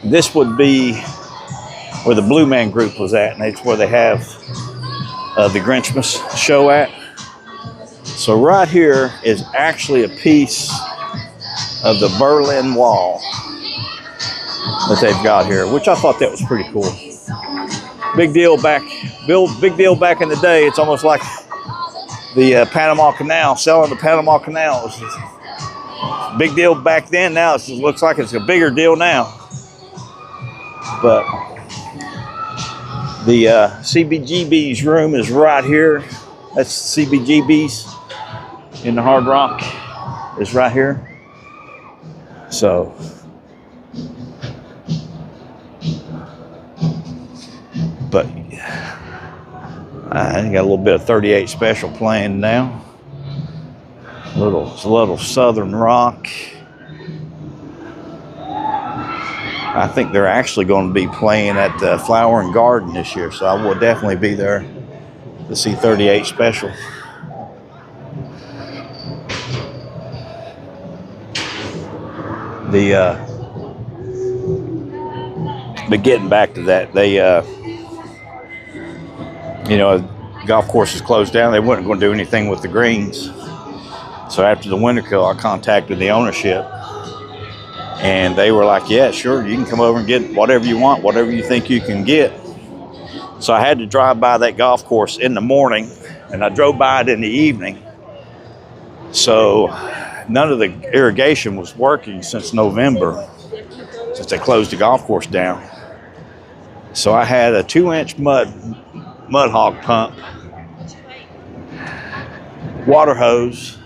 This would be where the Blue Man Group was at, and it's where they have the Grinchmas show at. So right here is actually a piece of the Berlin Wall that they've got here, which I thought that was pretty cool. Big deal back in the day. It's almost like the Panama Canal, selling the Panama Canal. It was big deal back then. Now it looks like it's a bigger deal now. But the CBGB's room is right here. That's CBGB's in the Hard Rock. Is right here. So but I got a little bit of 38 Special playing now. A little Southern rock. I think they're actually going to be playing at the Flower and Garden this year, so I will definitely be there to see 38 Special. But getting back to that, they, golf courses closed down. They weren't going to do anything with the greens. So after the winter kill, I contacted the ownership, and they were like, yeah, sure, you can come over and get whatever you want, whatever you think you can get. So I had to drive by that golf course in the morning, and I drove by it in the evening. So none of the irrigation was working since November, since they closed the golf course down. So I had a 2-inch mud hog pump, water hose,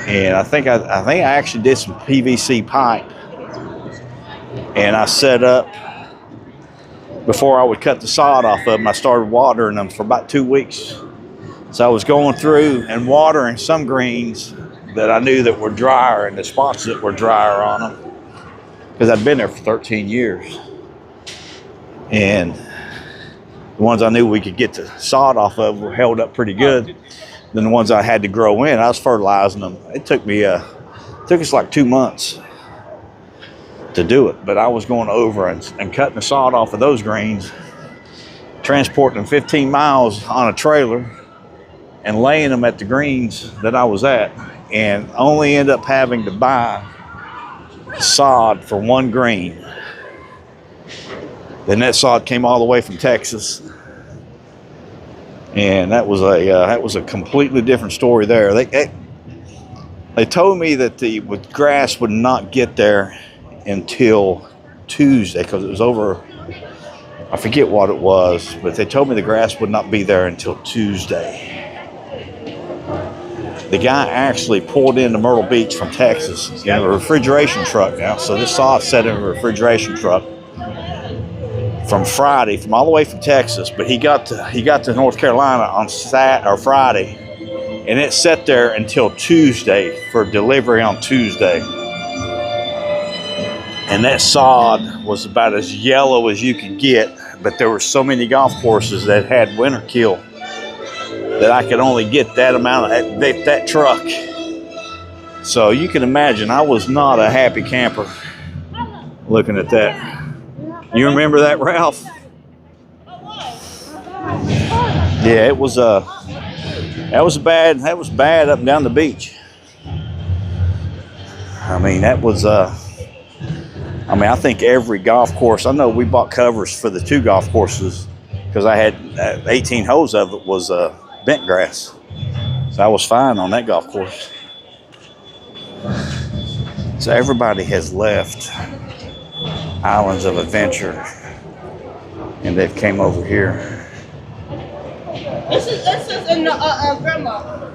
and I think I actually did some PVC pipe, and I set up before I would cut the sod off of them. I started watering them for about 2 weeks. So I was going through and watering some greens that I knew that were drier, and the spots that were drier on them, because I'd been there for 13 years. And the ones I knew we could get the sod off of were held up pretty good. Then the ones I had to grow in, I was fertilizing them. It took us like 2 months to do it, but I was going over and cutting the sod off of those greens, transporting them 15 miles on a trailer and laying them at the greens that I was at, and only end up having to buy sod for 1 green. Then that sod came all the way from Texas, and that was a completely different story there. They told me that the grass would not get there until Tuesday, because it was over, I forget what it was, but they told me the grass would not be there until Tuesday. The guy actually pulled into Myrtle Beach from Texas in a refrigeration truck now. So this sod set in a refrigeration truck from Friday, from all the way from Texas, but he got to North Carolina on Friday, and it sat there until Tuesday for delivery on Tuesday. And that sod was about as yellow as you could get, but there were so many golf courses that had winter kill that I could only get that amount of that truck. So you can imagine I was not a happy camper looking at that. You remember that, Ralph? Yeah, it was that was bad up and down the beach. I mean, that was I think every golf course, I know we bought covers for the 2 golf courses, because I had 18 holes of it was bent grass. So I was fine on that golf course. So everybody has left Islands of Adventure, and they've came over here. This is in grandma.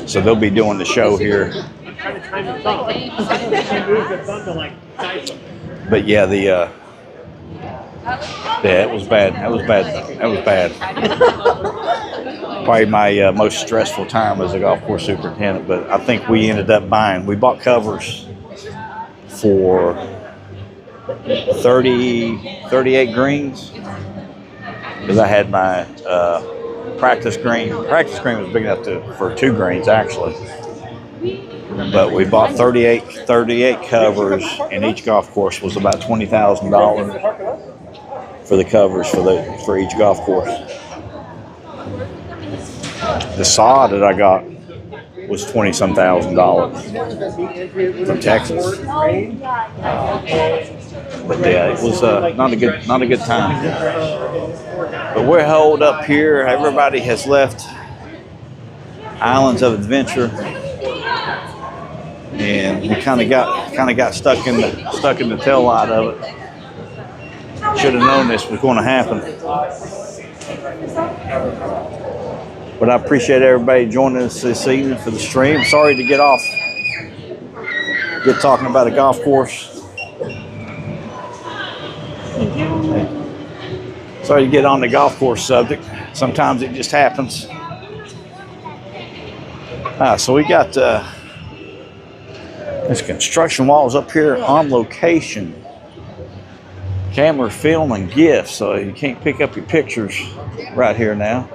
So they'll be doing the show here. But yeah, it was bad. That was bad. Probably my most stressful time as a golf course superintendent. But I think we ended up we bought covers for 38 greens, because I had my practice green. Practice green was big enough for 2 greens actually. But we bought 38 covers, and each golf course was about $20,000 for the covers for each golf course. The sod that I got was $20-some thousand from Texas. But yeah, it was not a good time. But we're holed up here. Everybody has left Islands of Adventure, and we kind of got stuck in the tail light of it. Should have known this was going to happen. But I appreciate everybody joining us this evening for the stream. Sorry to get talking about a golf course. Sorry to get on the golf course subject. Sometimes it just happens. So we got this construction walls up here on location. Camera, film, and GIF, so you can't pick up your pictures right here now.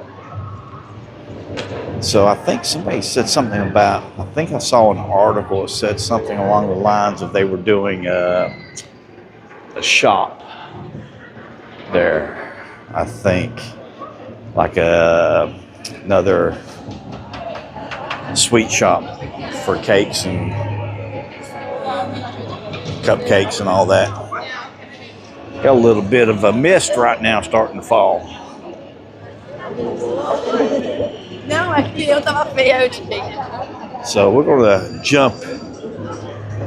So I think somebody said something about, I think I saw an article that said something along the lines of they were doing a shop there. I think like a another sweet shop for cakes and cupcakes and all that. Got a little bit of a mist right now starting to fall. Não, é que eu tava feia, eu tirei. So we're going to jump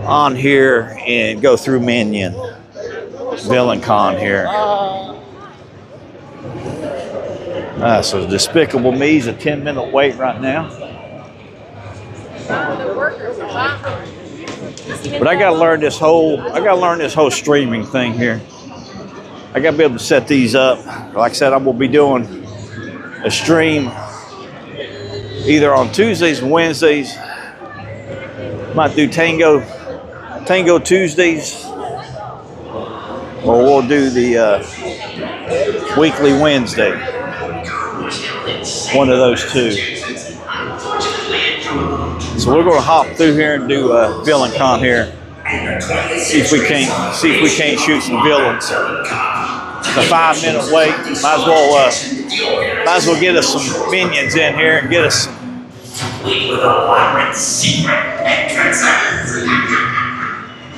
on here and go through Minion, Villain Con here. So Despicable Me's a 10-minute wait right now. But I gotta learn this whole streaming thing here. I gotta be able to set these up. Like I said, I will be doing a stream either on Tuesdays and Wednesdays. Might do Tango Tuesdays, or we'll do the weekly Wednesday. One of those two. So we're going to hop through here and do Villain Con here. See if we can't shoot some villains. It's a 5-minute wait. Might as well get us some minions in here and get us.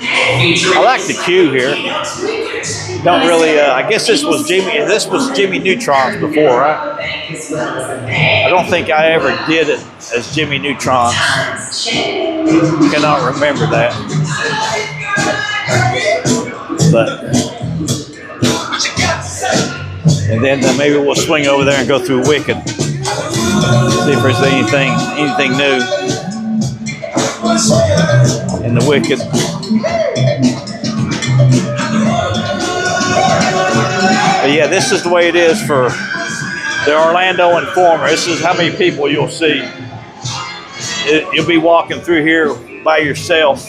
I like the queue here. Don't really. I guess this was Jimmy Neutron's before, right? I don't think I ever did it as Jimmy Neutron. Cannot remember that. But and then maybe we'll swing over there and go through Wicked. See if there's anything new in the Wicked. But yeah, this is the way it is for the Orlando Informer. This is how many people you'll see. You'll be walking through here by yourself.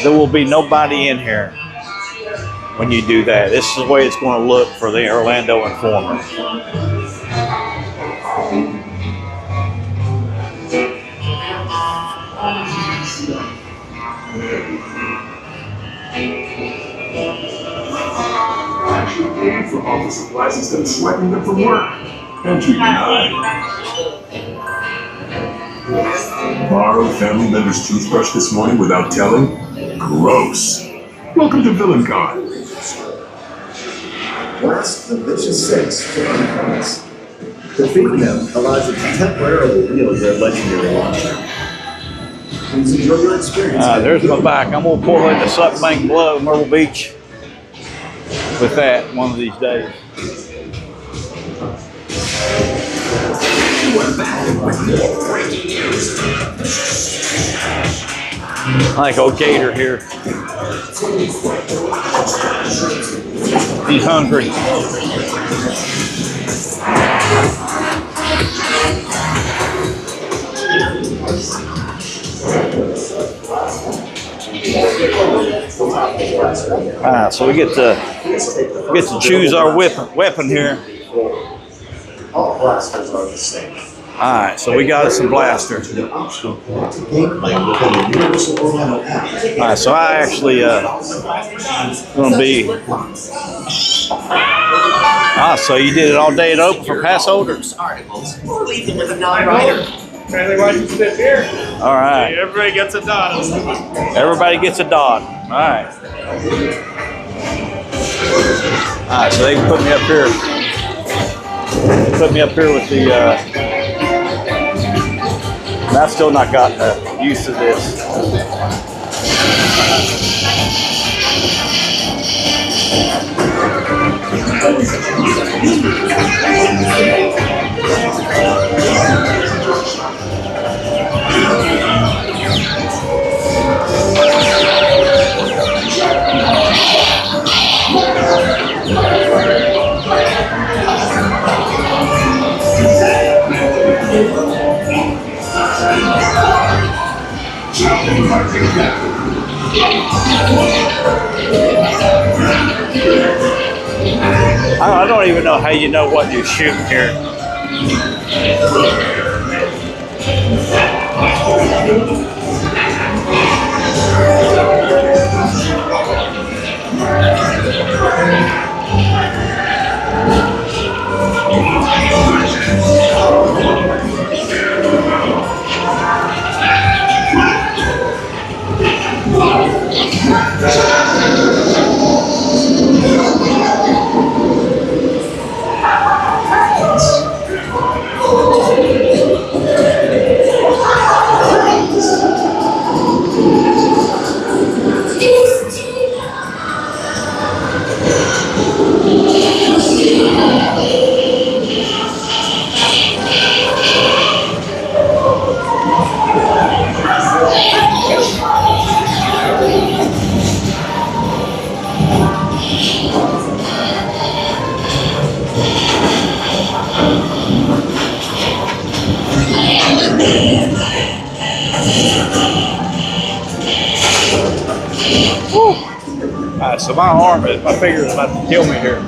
There will be nobody in here when you do that. This is the way it's going to look for the Orlando Informer. Actually paying for office supplies instead of swiping them from work. Entry denied. Borrowed family member's toothbrush this morning without telling? Gross. Welcome to Villain Con. Blast the vicious six for uncommons. Defeating them allows you to temporarily wield their legendary launcher. Please enjoy your experience. There's my back. I'm going to pull into Suck Bank Blow, Myrtle Beach with that one of these days. We're back with more breaking news. I like old Gator here. He's hungry. So we get to choose our weapon here. All blasters are the same. All right, so we got us some blasters. To the optional gameplay within the Universal Orlando app. All right, so I actually gonna be. So you did it all day at Open for pass holders. Articles or leave them with a non-writer. Family watching sit here. All right. Everybody gets a dot. Everybody gets a dot. All right. All right, so they can put me up here. Put me up here with the. And I've still not gotten used to this. I don't even know how you know what you're shooting here. Alright, so my finger is about to kill me here.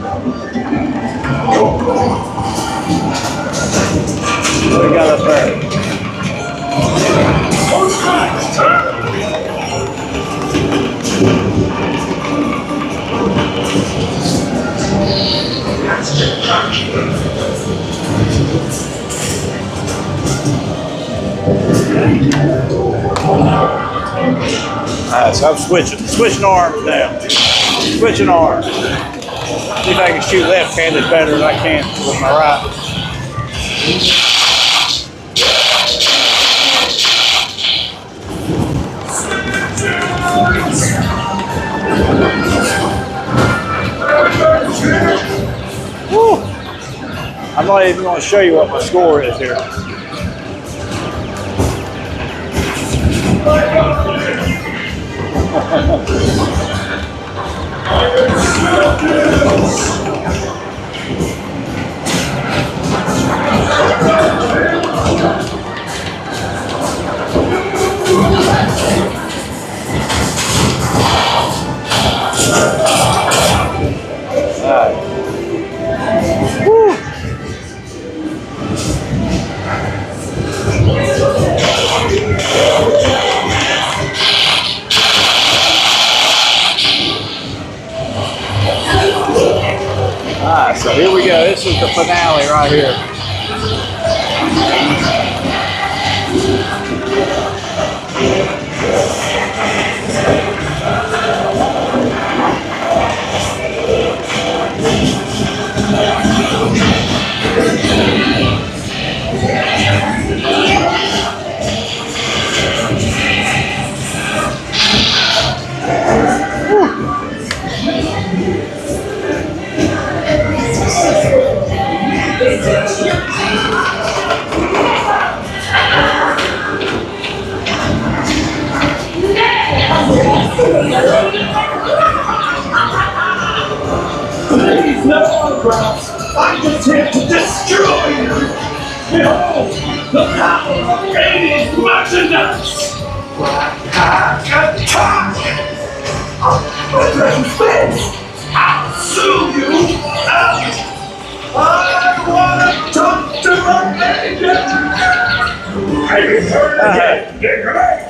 What do we got up there? Alright, so I'm switching arms now. Switching arms. See if I can shoot left-handed better than I can with my right. Woo. I'm not even going to show you what my score is here. Alright, so here we go. This is the finale right here. Please, no autographs. I'm just here to destroy you. Behold, the power of 80s merchandise. Black Hack attack! I'll sue you out. I want to talk to my lady. Have you heard of the great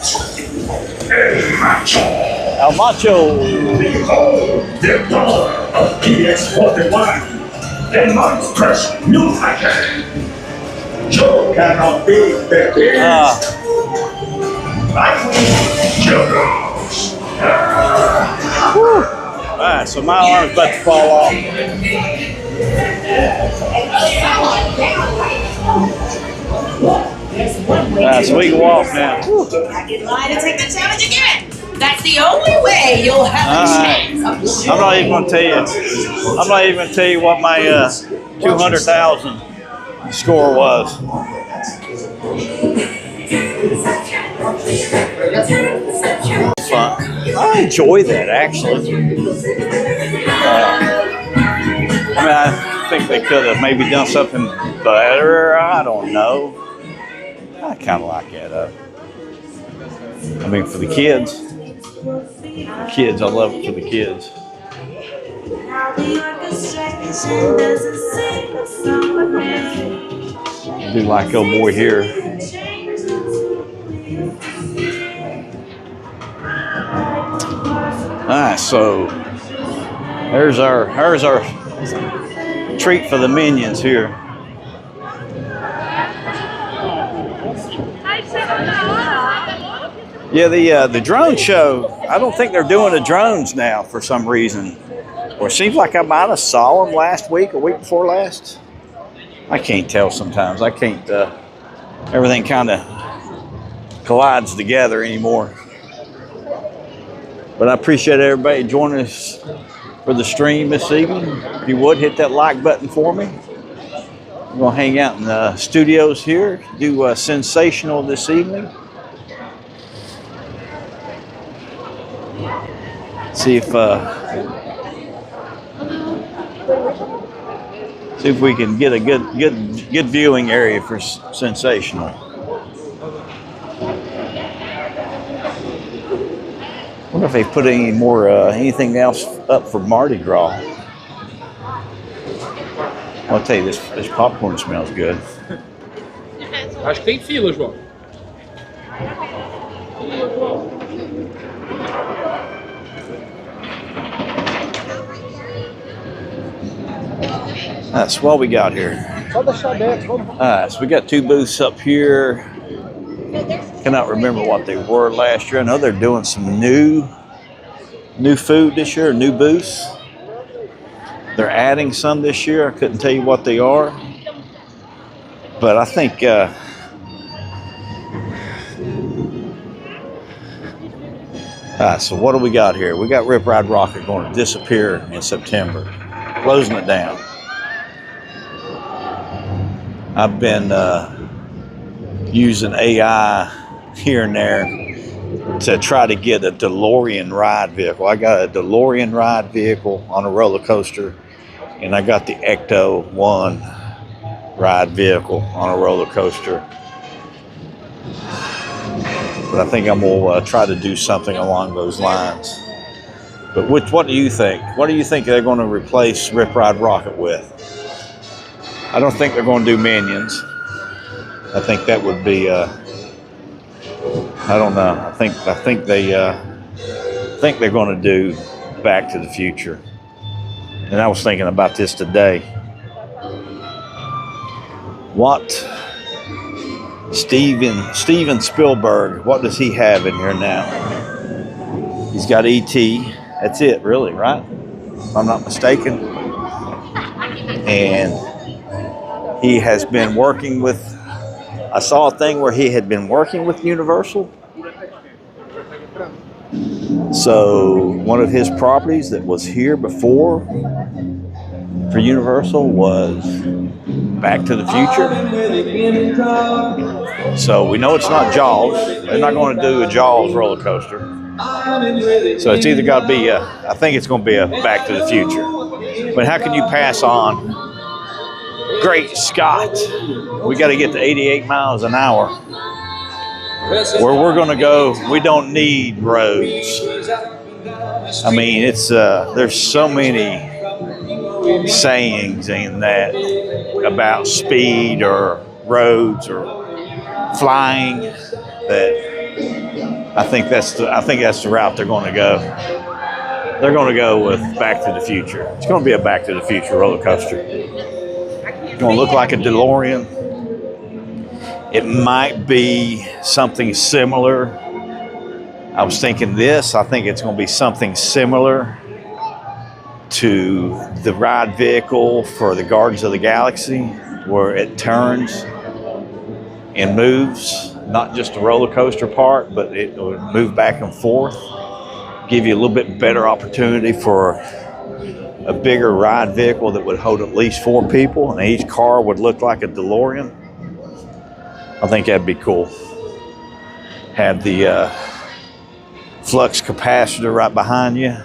El Macho? El Macho. Behold, the power of EX41, a monstrous new hacker. You cannot beat the beast. I win, you lose. Alright, so my arm's about to fall off. Alright, so we can walk now. I can lie to take the challenge again. That's the only way you'll have a chance. I'm not even gonna tell you. I'm not even gonna tell you what my 200,000 score was. Fun. I enjoy that actually. I mean, I think they could have maybe done something better. I don't know. I kind of like that. I mean, for the kids. The kids, I love it for the kids. I do like old boy here. Alright, so there's our treat for the minions here. Yeah, the drone show, I don't think they're doing the drones now for some reason. Or it seems like I might have saw them last week or week before last. I can't tell sometimes. I can't. Everything kind of collides together anymore. But I appreciate everybody joining us for the stream this evening. If you would, hit that like button for me. We're going to hang out in the studios here, do Sensational this evening. See if we can get a good viewing area for Sensational. I wonder if they put any more anything else up for Mardi Gras. I'll tell you, this popcorn smells good. Acho que tem fila, João. That's what we got here. Alright, so we got two booths up here. Cannot remember what they were last year. I know they're doing some new food this year, new booths. They're adding some this year. I couldn't tell you what they are. But I think so what do we got here? We got Rip Ride Rocket going to disappear in September. Closing it down. I've been using AI here and there to try to get a DeLorean ride vehicle. I got a DeLorean ride vehicle on a roller coaster, and I got the Ecto 1 ride vehicle on a roller coaster. But I think I'm going to try to do something along those lines. But what do you think? What do you think they're going to replace Rip Ride Rocket with? I don't think they're going to do Minions. I think that would be, I don't know. I think they're going to do Back to the Future. And I was thinking about this today. What Steven Spielberg, what does he have in here now? He's got E.T. That's it, really, right? If I'm not mistaken. And he has been working with, I saw a thing where he had been working with Universal. So one of his properties that was here before for Universal was Back to the Future. So we know it's not Jaws. They're not going to do a Jaws roller coaster. So it's either got to be I think it's going to be a Back to the Future. But how can you pass on Great Scott? We got to get to 88 miles an hour. Where we're going to go, we don't need roads. I mean, it's there's so many sayings in that about speed or roads or flying that I think that's the route they're going to go. They're going to go with Back to the Future. It's going to be a Back to the Future roller coaster. It's going to look like a DeLorean. It might be something similar. I was thinking this. I think it's going to be something similar to the ride vehicle for the Guardians of the Galaxy, where it turns and moves, not just the roller coaster part, but it will move back and forth, give you a little bit better opportunity for a bigger ride vehicle that would hold at least 4 people, and each car would look like a DeLorean. I think that'd be cool. Have the flux capacitor right behind you.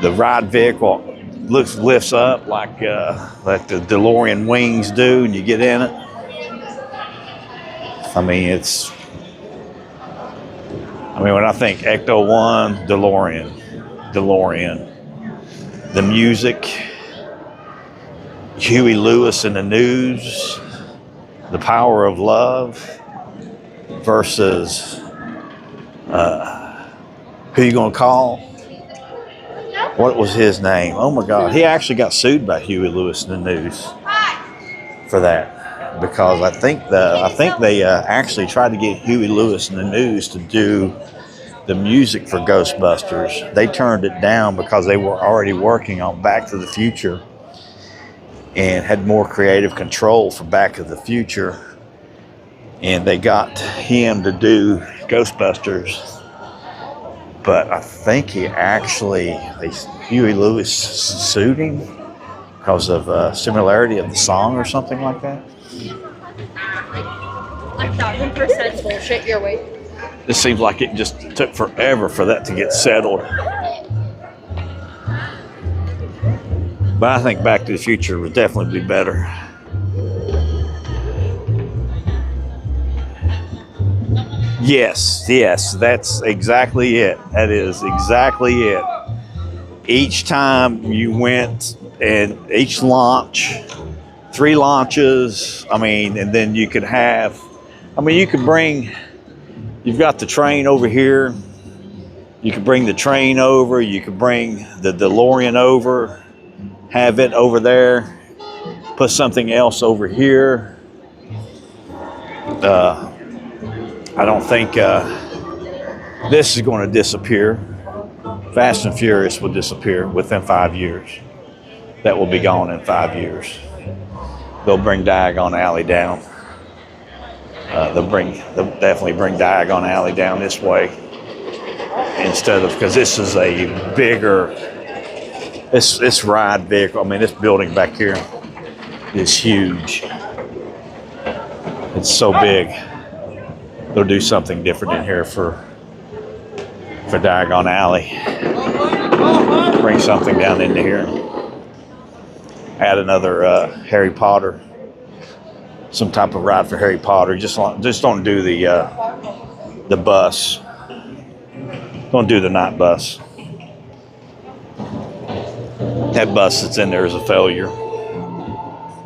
The ride vehicle lifts up like the DeLorean wings do, and you get in it. I mean, when I think Ecto 1, DeLorean, the music, Huey Lewis in the news, the power of love versus who you gonna call? What was his name? Oh my God, he actually got sued by Huey Lewis in the news for that. because I think they actually tried to get Huey Lewis and the News to do the music for Ghostbusters. They turned it down because they were already working on Back to the Future and had more creative control for Back to the Future. And they got him to do Ghostbusters. But I think Huey Lewis sued him because of similarity of the song or something like that. 1,000% bullshit your way. It seems like it just took forever for that to get settled. But I think Back to the Future would definitely be better. Yes, that's exactly it. That is exactly it. Each time you went and each launch, 3 launches, and then you could have, you could bring, you've got the train over here, you could bring the train over, you could bring the DeLorean over, have it over there, put something else over here. I don't think this is going to disappear. Fast and Furious will disappear within 5 years. That will be gone in 5 years. They'll bring Diagon Alley down. They'll definitely bring Diagon Alley down this way instead of, because this is a bigger, this ride vehicle. This building back here is huge. It's so big. They'll do something different in here for Diagon Alley. Bring something down into here. Add another Harry Potter, some type of ride for Harry Potter. Just don't do the bus. Don't do the night bus. That bus that's in there is a failure.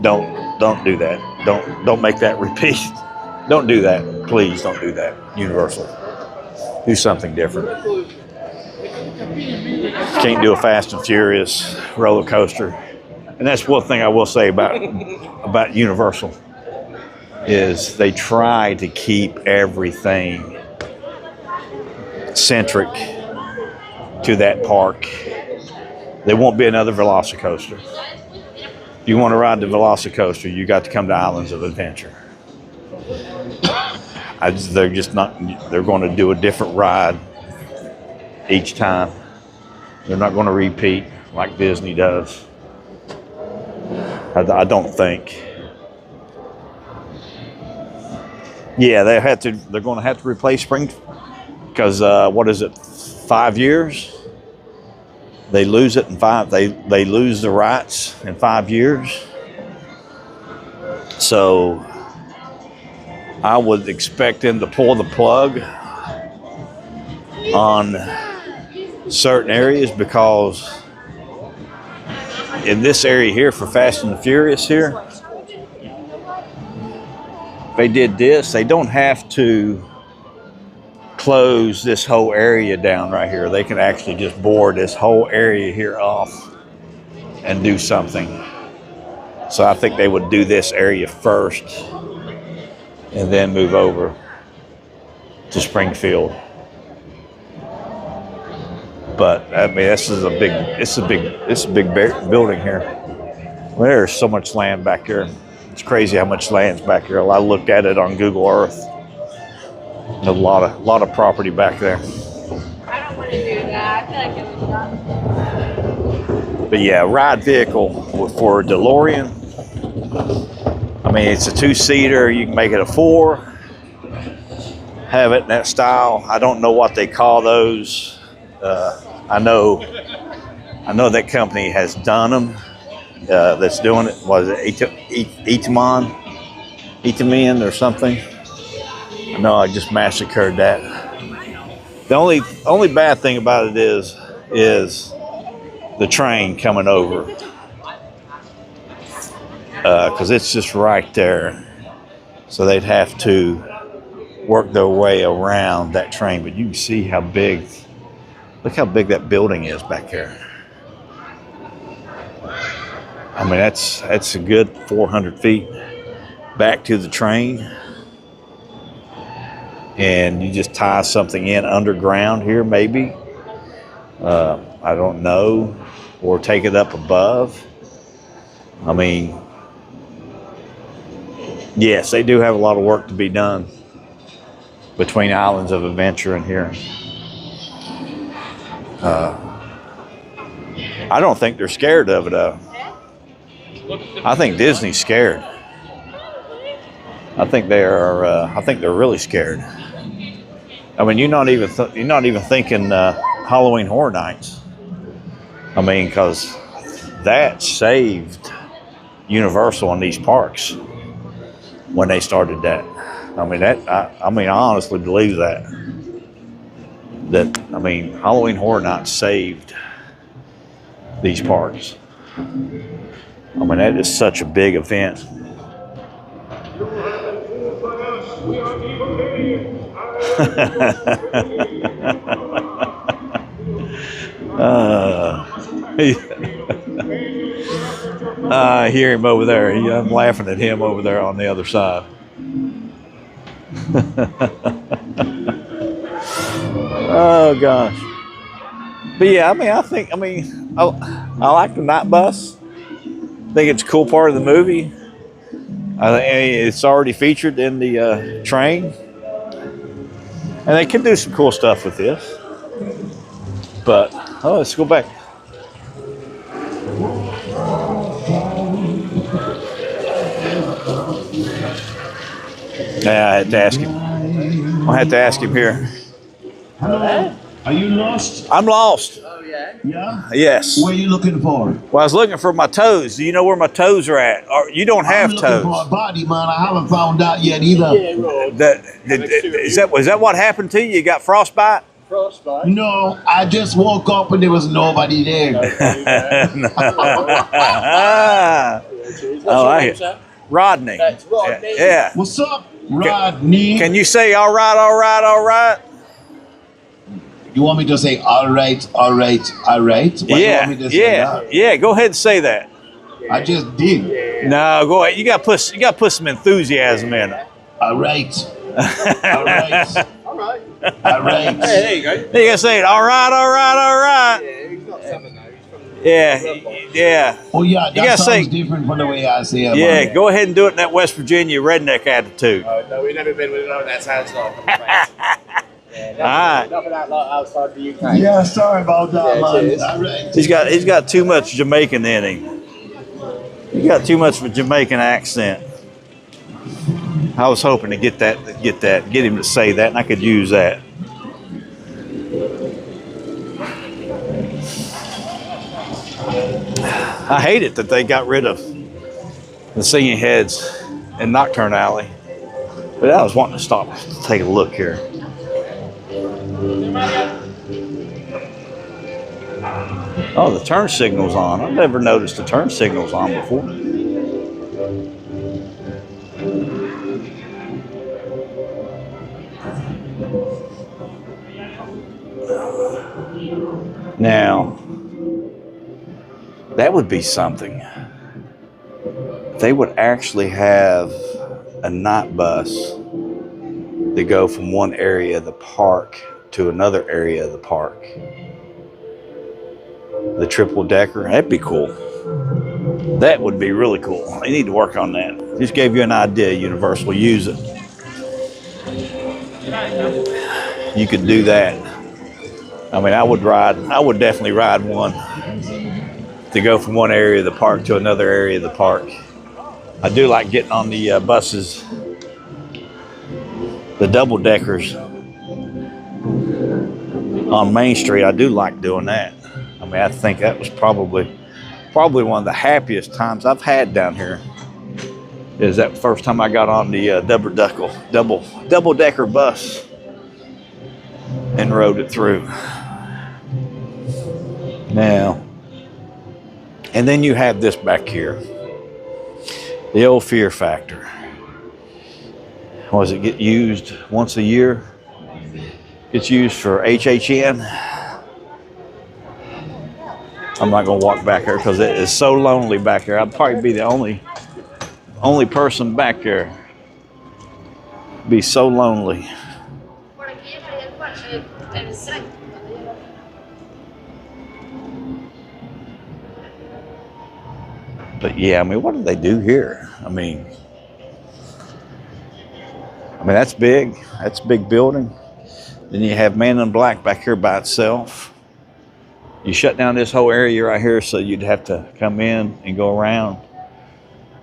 Don't do that. Don't make that repeat. Don't do that. Please don't do that. Universal. Do something different. Can't do a Fast and Furious roller coaster. And that's one thing I will say about Universal is they try to keep everything centric to that park. There won't be another Velocicoaster. If you want to ride the Velocicoaster, you got to come to Islands of Adventure. They're going to do a different ride each time. They're not going to repeat like Disney does. I don't think. Yeah, they're going to have to replace Spring because what is it? 5 years? They lose it in 5. They lose the rights in 5 years. So I would expect them to pull the plug on certain areas because in this area here for Fast and the Furious here, if they did this, they don't have to close this whole area down right here. They can actually just board this whole area here off and do something. So I think they would do this area first and then move over to Springfield. But this is a big building here. There's so much land back here. It's crazy how much land's back here. I looked at it on Google Earth. A lot of property back there. I don't want to do that. I feel like it was not. But yeah, ride vehicle for a DeLorean. It's a 2-seater. You can make it a 4. Have it in that style. I don't know what they call those. I know that company has done them. That's doing it. Was it Itaman or something? No, I just massacred that. The only bad thing about it is the train coming over. Because it's just right there. So they'd have to work their way around that train. But you can see how big, look how big that building is back there. That's a good 400 feet. back to the train, and you just tie something in underground here, maybe. I don't know, or take it up above. I mean, yes, they do have a lot of work to be done between Islands of Adventure and here. I don't think they're scared of it, though. I think Disney's scared. I think they are. I think they're really scared. I mean, you're not even thinking Halloween Horror Nights. I mean, because that saved Universal in these parks when they started that. I mean, I honestly believe that. I mean, Halloween Horror Nights saved these parks. I mean, that is such a big event. I hear him over there. I'm laughing at him over there on the other side. Oh gosh. But yeah, I like the night bus. I think it's a cool part of the movie. I think it's already featured in the train. And they can do some cool stuff with this. But, let's go back. Yeah, I had to ask him. I had to ask him here. Hello? Are you lost? I'm lost. Oh, yeah? Yeah? Yes. What are you looking for? Well, I was looking for my toes. Do you know where my toes are at? Or you don't have I'm toes. looking for a body, man. I haven't found out yet either. Is that what happened to you? You got frostbite? Frostbite? No, I just woke up and there was nobody there. Rodney. That's Rodney. Yeah. What's up, Rodney? Can you say all right, all right, all right? You want me to say all right, all right, all right? Why you want me to say that? Yeah. Go ahead and say that. I just did. No, go ahead. You got to put some enthusiasm in it. All right. All right. All right. All right. Hey, there you go. You got to say it. All right, all right, all right. Yeah, he's not Southern though. He's from Yeah. Oh yeah, that gotta sounds say- different from the way I say it. Yeah, man. go ahead and do it in that West Virginia redneck attitude. No, we've never been. We don't know what that sounds like. Alright. Nothing outside the UK. Yeah, sorry about that, Yeah, man. cheers. All right. He's got too much Jamaican in him. He got too much of a Jamaican accent. I was hoping to get him to say that, and I could use that. I hate it that they got rid of the singing heads in Nocturne Alley. But I was wanting to stop to take a look here. Oh, the turn signal's on. I've never noticed the turn signal's on before. Now, that would be something. They would actually have a night bus that go from one area of the park to another area of the park. The triple decker, that'd be cool. That would be really cool. They need to work on that. Just gave you an idea, Universal. Use it. You could do that. I mean, I would definitely ride one to go from one area of the park to another area of the park. I do like getting on the buses, the double deckers on Main Street. I do like doing that. I mean, I think that was probably one of the happiest times I've had down here. Is that first time I got on the double decker bus and rode it through. Now, and then you have this back here, the old Fear Factor. Was it get used once a year? Gets used for HHN. I'm not gonna walk back there because it is so lonely back here. I'd probably be the only only person back there. Be so lonely. But yeah, I mean, what do they do here? I mean, that's big. That's a big building. Then you have Man in Black back here by itself. You shut down this whole area right here, so you'd have to come in and go around.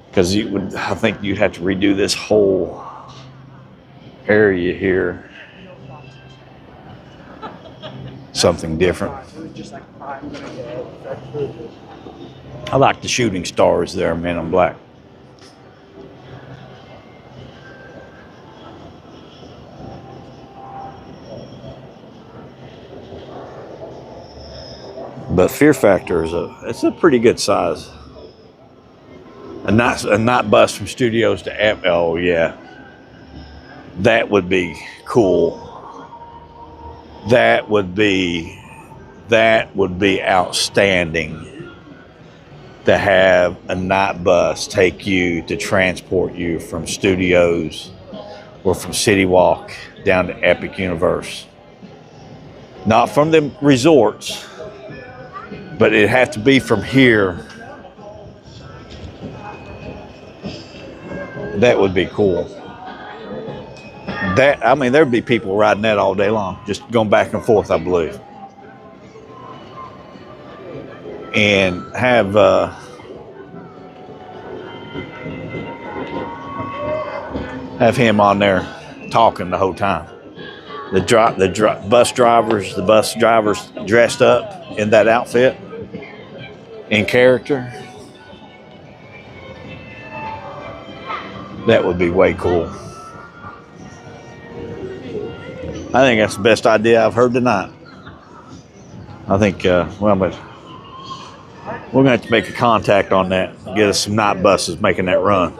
Because I think you'd have to redo this whole area here. Something different. I like the shooting stars there, Man in Black. But Fear Factor it's a pretty good size. A night bus from studios to app. Oh yeah, that would be cool. That would be outstanding. To have a night bus take you to transport you from studios or from City Walk down to Epic Universe. Not from the resorts, but it'd have to be from here. That would be cool. There'd be people riding that all day long, just going back and forth, I believe. And have him on there talking the whole time. The bus drivers dressed up in that outfit, in character. That would be way cool. I think that's the best idea I've heard tonight. I think, but we're going to have to make a contact on that. Get us some night buses making that run.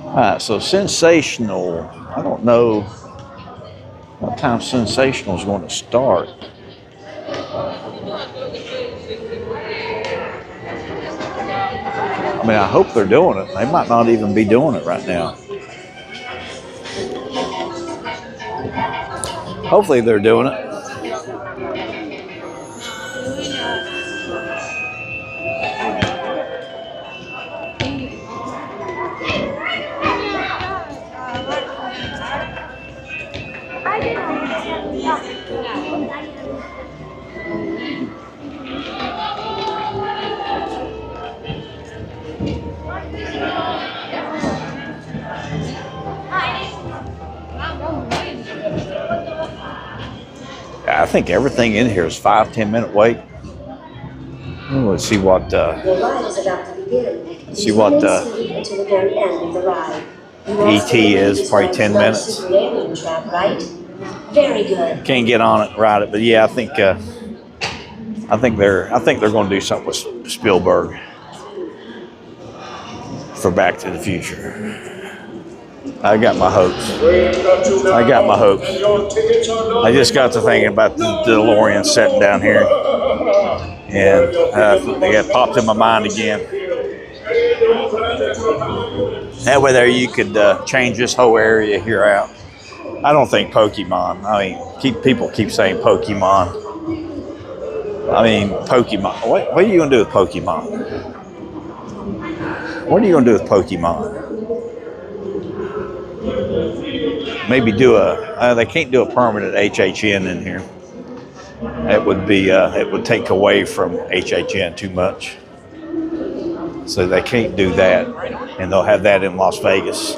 All right, so Sensational. I don't know what time Sensational is going to start. I mean, I hope they're doing it. They might not even be doing it right now. Hopefully they're doing it. I think everything in here is 5-10 minute wait. Let's see what. Your ride is about to begin. See what until the very end of the ride. ET is probably 10 minutes. Super alien trap, right? Very good. Can't get on it, ride it, but yeah, I think they're going to do something with Spielberg for Back to the Future. I got my hopes. I just got to thinking about the DeLorean sitting down here, and it popped in my mind again. That way there you could change this whole area here out. I don't think Pokemon. I mean, people keep saying Pokemon. I mean, Pokemon. What are you going to do with Pokemon? What are you going to do with Pokemon? Maybe do they can't do a permanent HHN in here. It would take away from HHN too much. So they can't do that, and they'll have that in Las Vegas.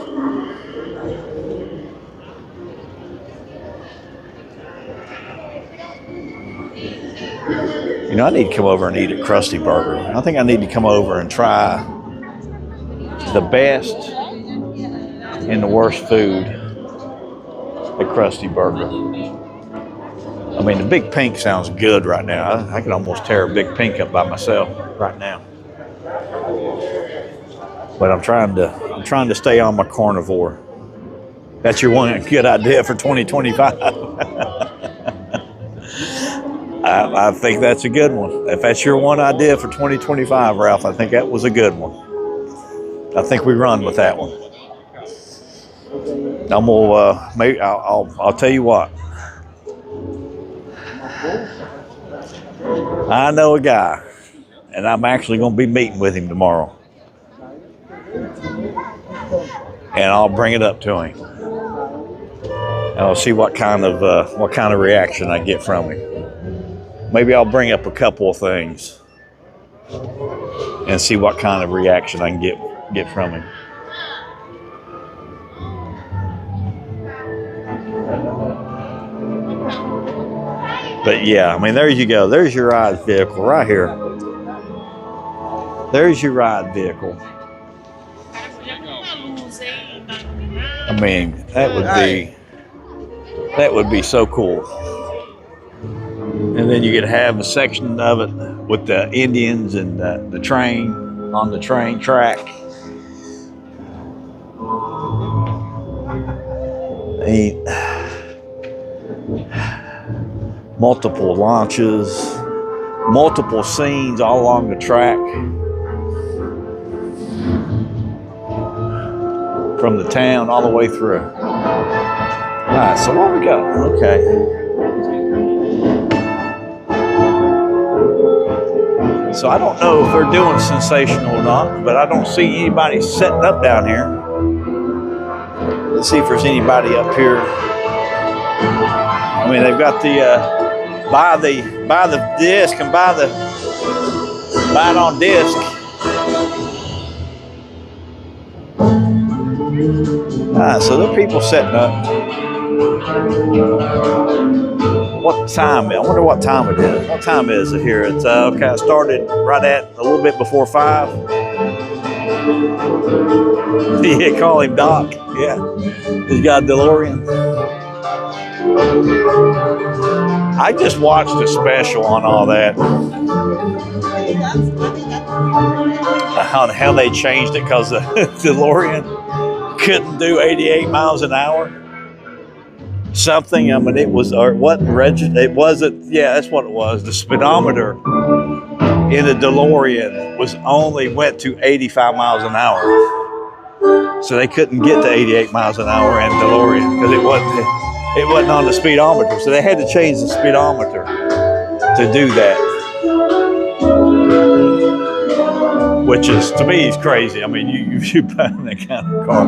You know, I need to come over and eat a Krusty Burger. I think I need to come over and try the best and the worst food at Krusty Burger. I mean, the Big Pink sounds good right now. I could almost tear a Big Pink up by myself right now. But I'm trying to stay on my carnivore. That's your one good idea for 2025. I think that's a good one. If that's your one idea for 2025, Ralph, I think that was a good one. I think we run with that one. I'm gonna maybe I'll tell you what. I know a guy, and I'm actually gonna be meeting with him tomorrow, and I'll bring it up to him, and I'll see what kind of reaction I get from him. Maybe I'll bring up a couple of things and see what kind of reaction I can get from him. But yeah, I mean, there you go. There's your ride vehicle right here. There's your ride vehicle. I mean, that would be so cool. And then you could have a section of it with the Indians and the train on the train track. Multiple launches, multiple scenes all along the track. From the town all the way through. All right, so where we go? Okay. So I don't know if they're doing sensational or not, but I don't see anybody setting up down here. Let's see if there's anybody up here. I mean, they've got the buy the disc and buy it on disc. So there are people setting up. What time? I wonder what time it is. What time is it here? It's okay. I started right at a little bit before 5. Yeah, call him Doc. Yeah, he's got a DeLorean. I just watched a special on all that. On how they changed it because the DeLorean couldn't do 88 miles an hour. Something, I mean, it was, or it wasn't registered, it wasn't, yeah, that's what it was. The speedometer in the DeLorean went to 85 miles an hour. So they couldn't get to 88 miles an hour in DeLorean because it wasn't on the speedometer. So they had to change the speedometer to do that. Which is, to me, is crazy. I mean, you buy that kind of car.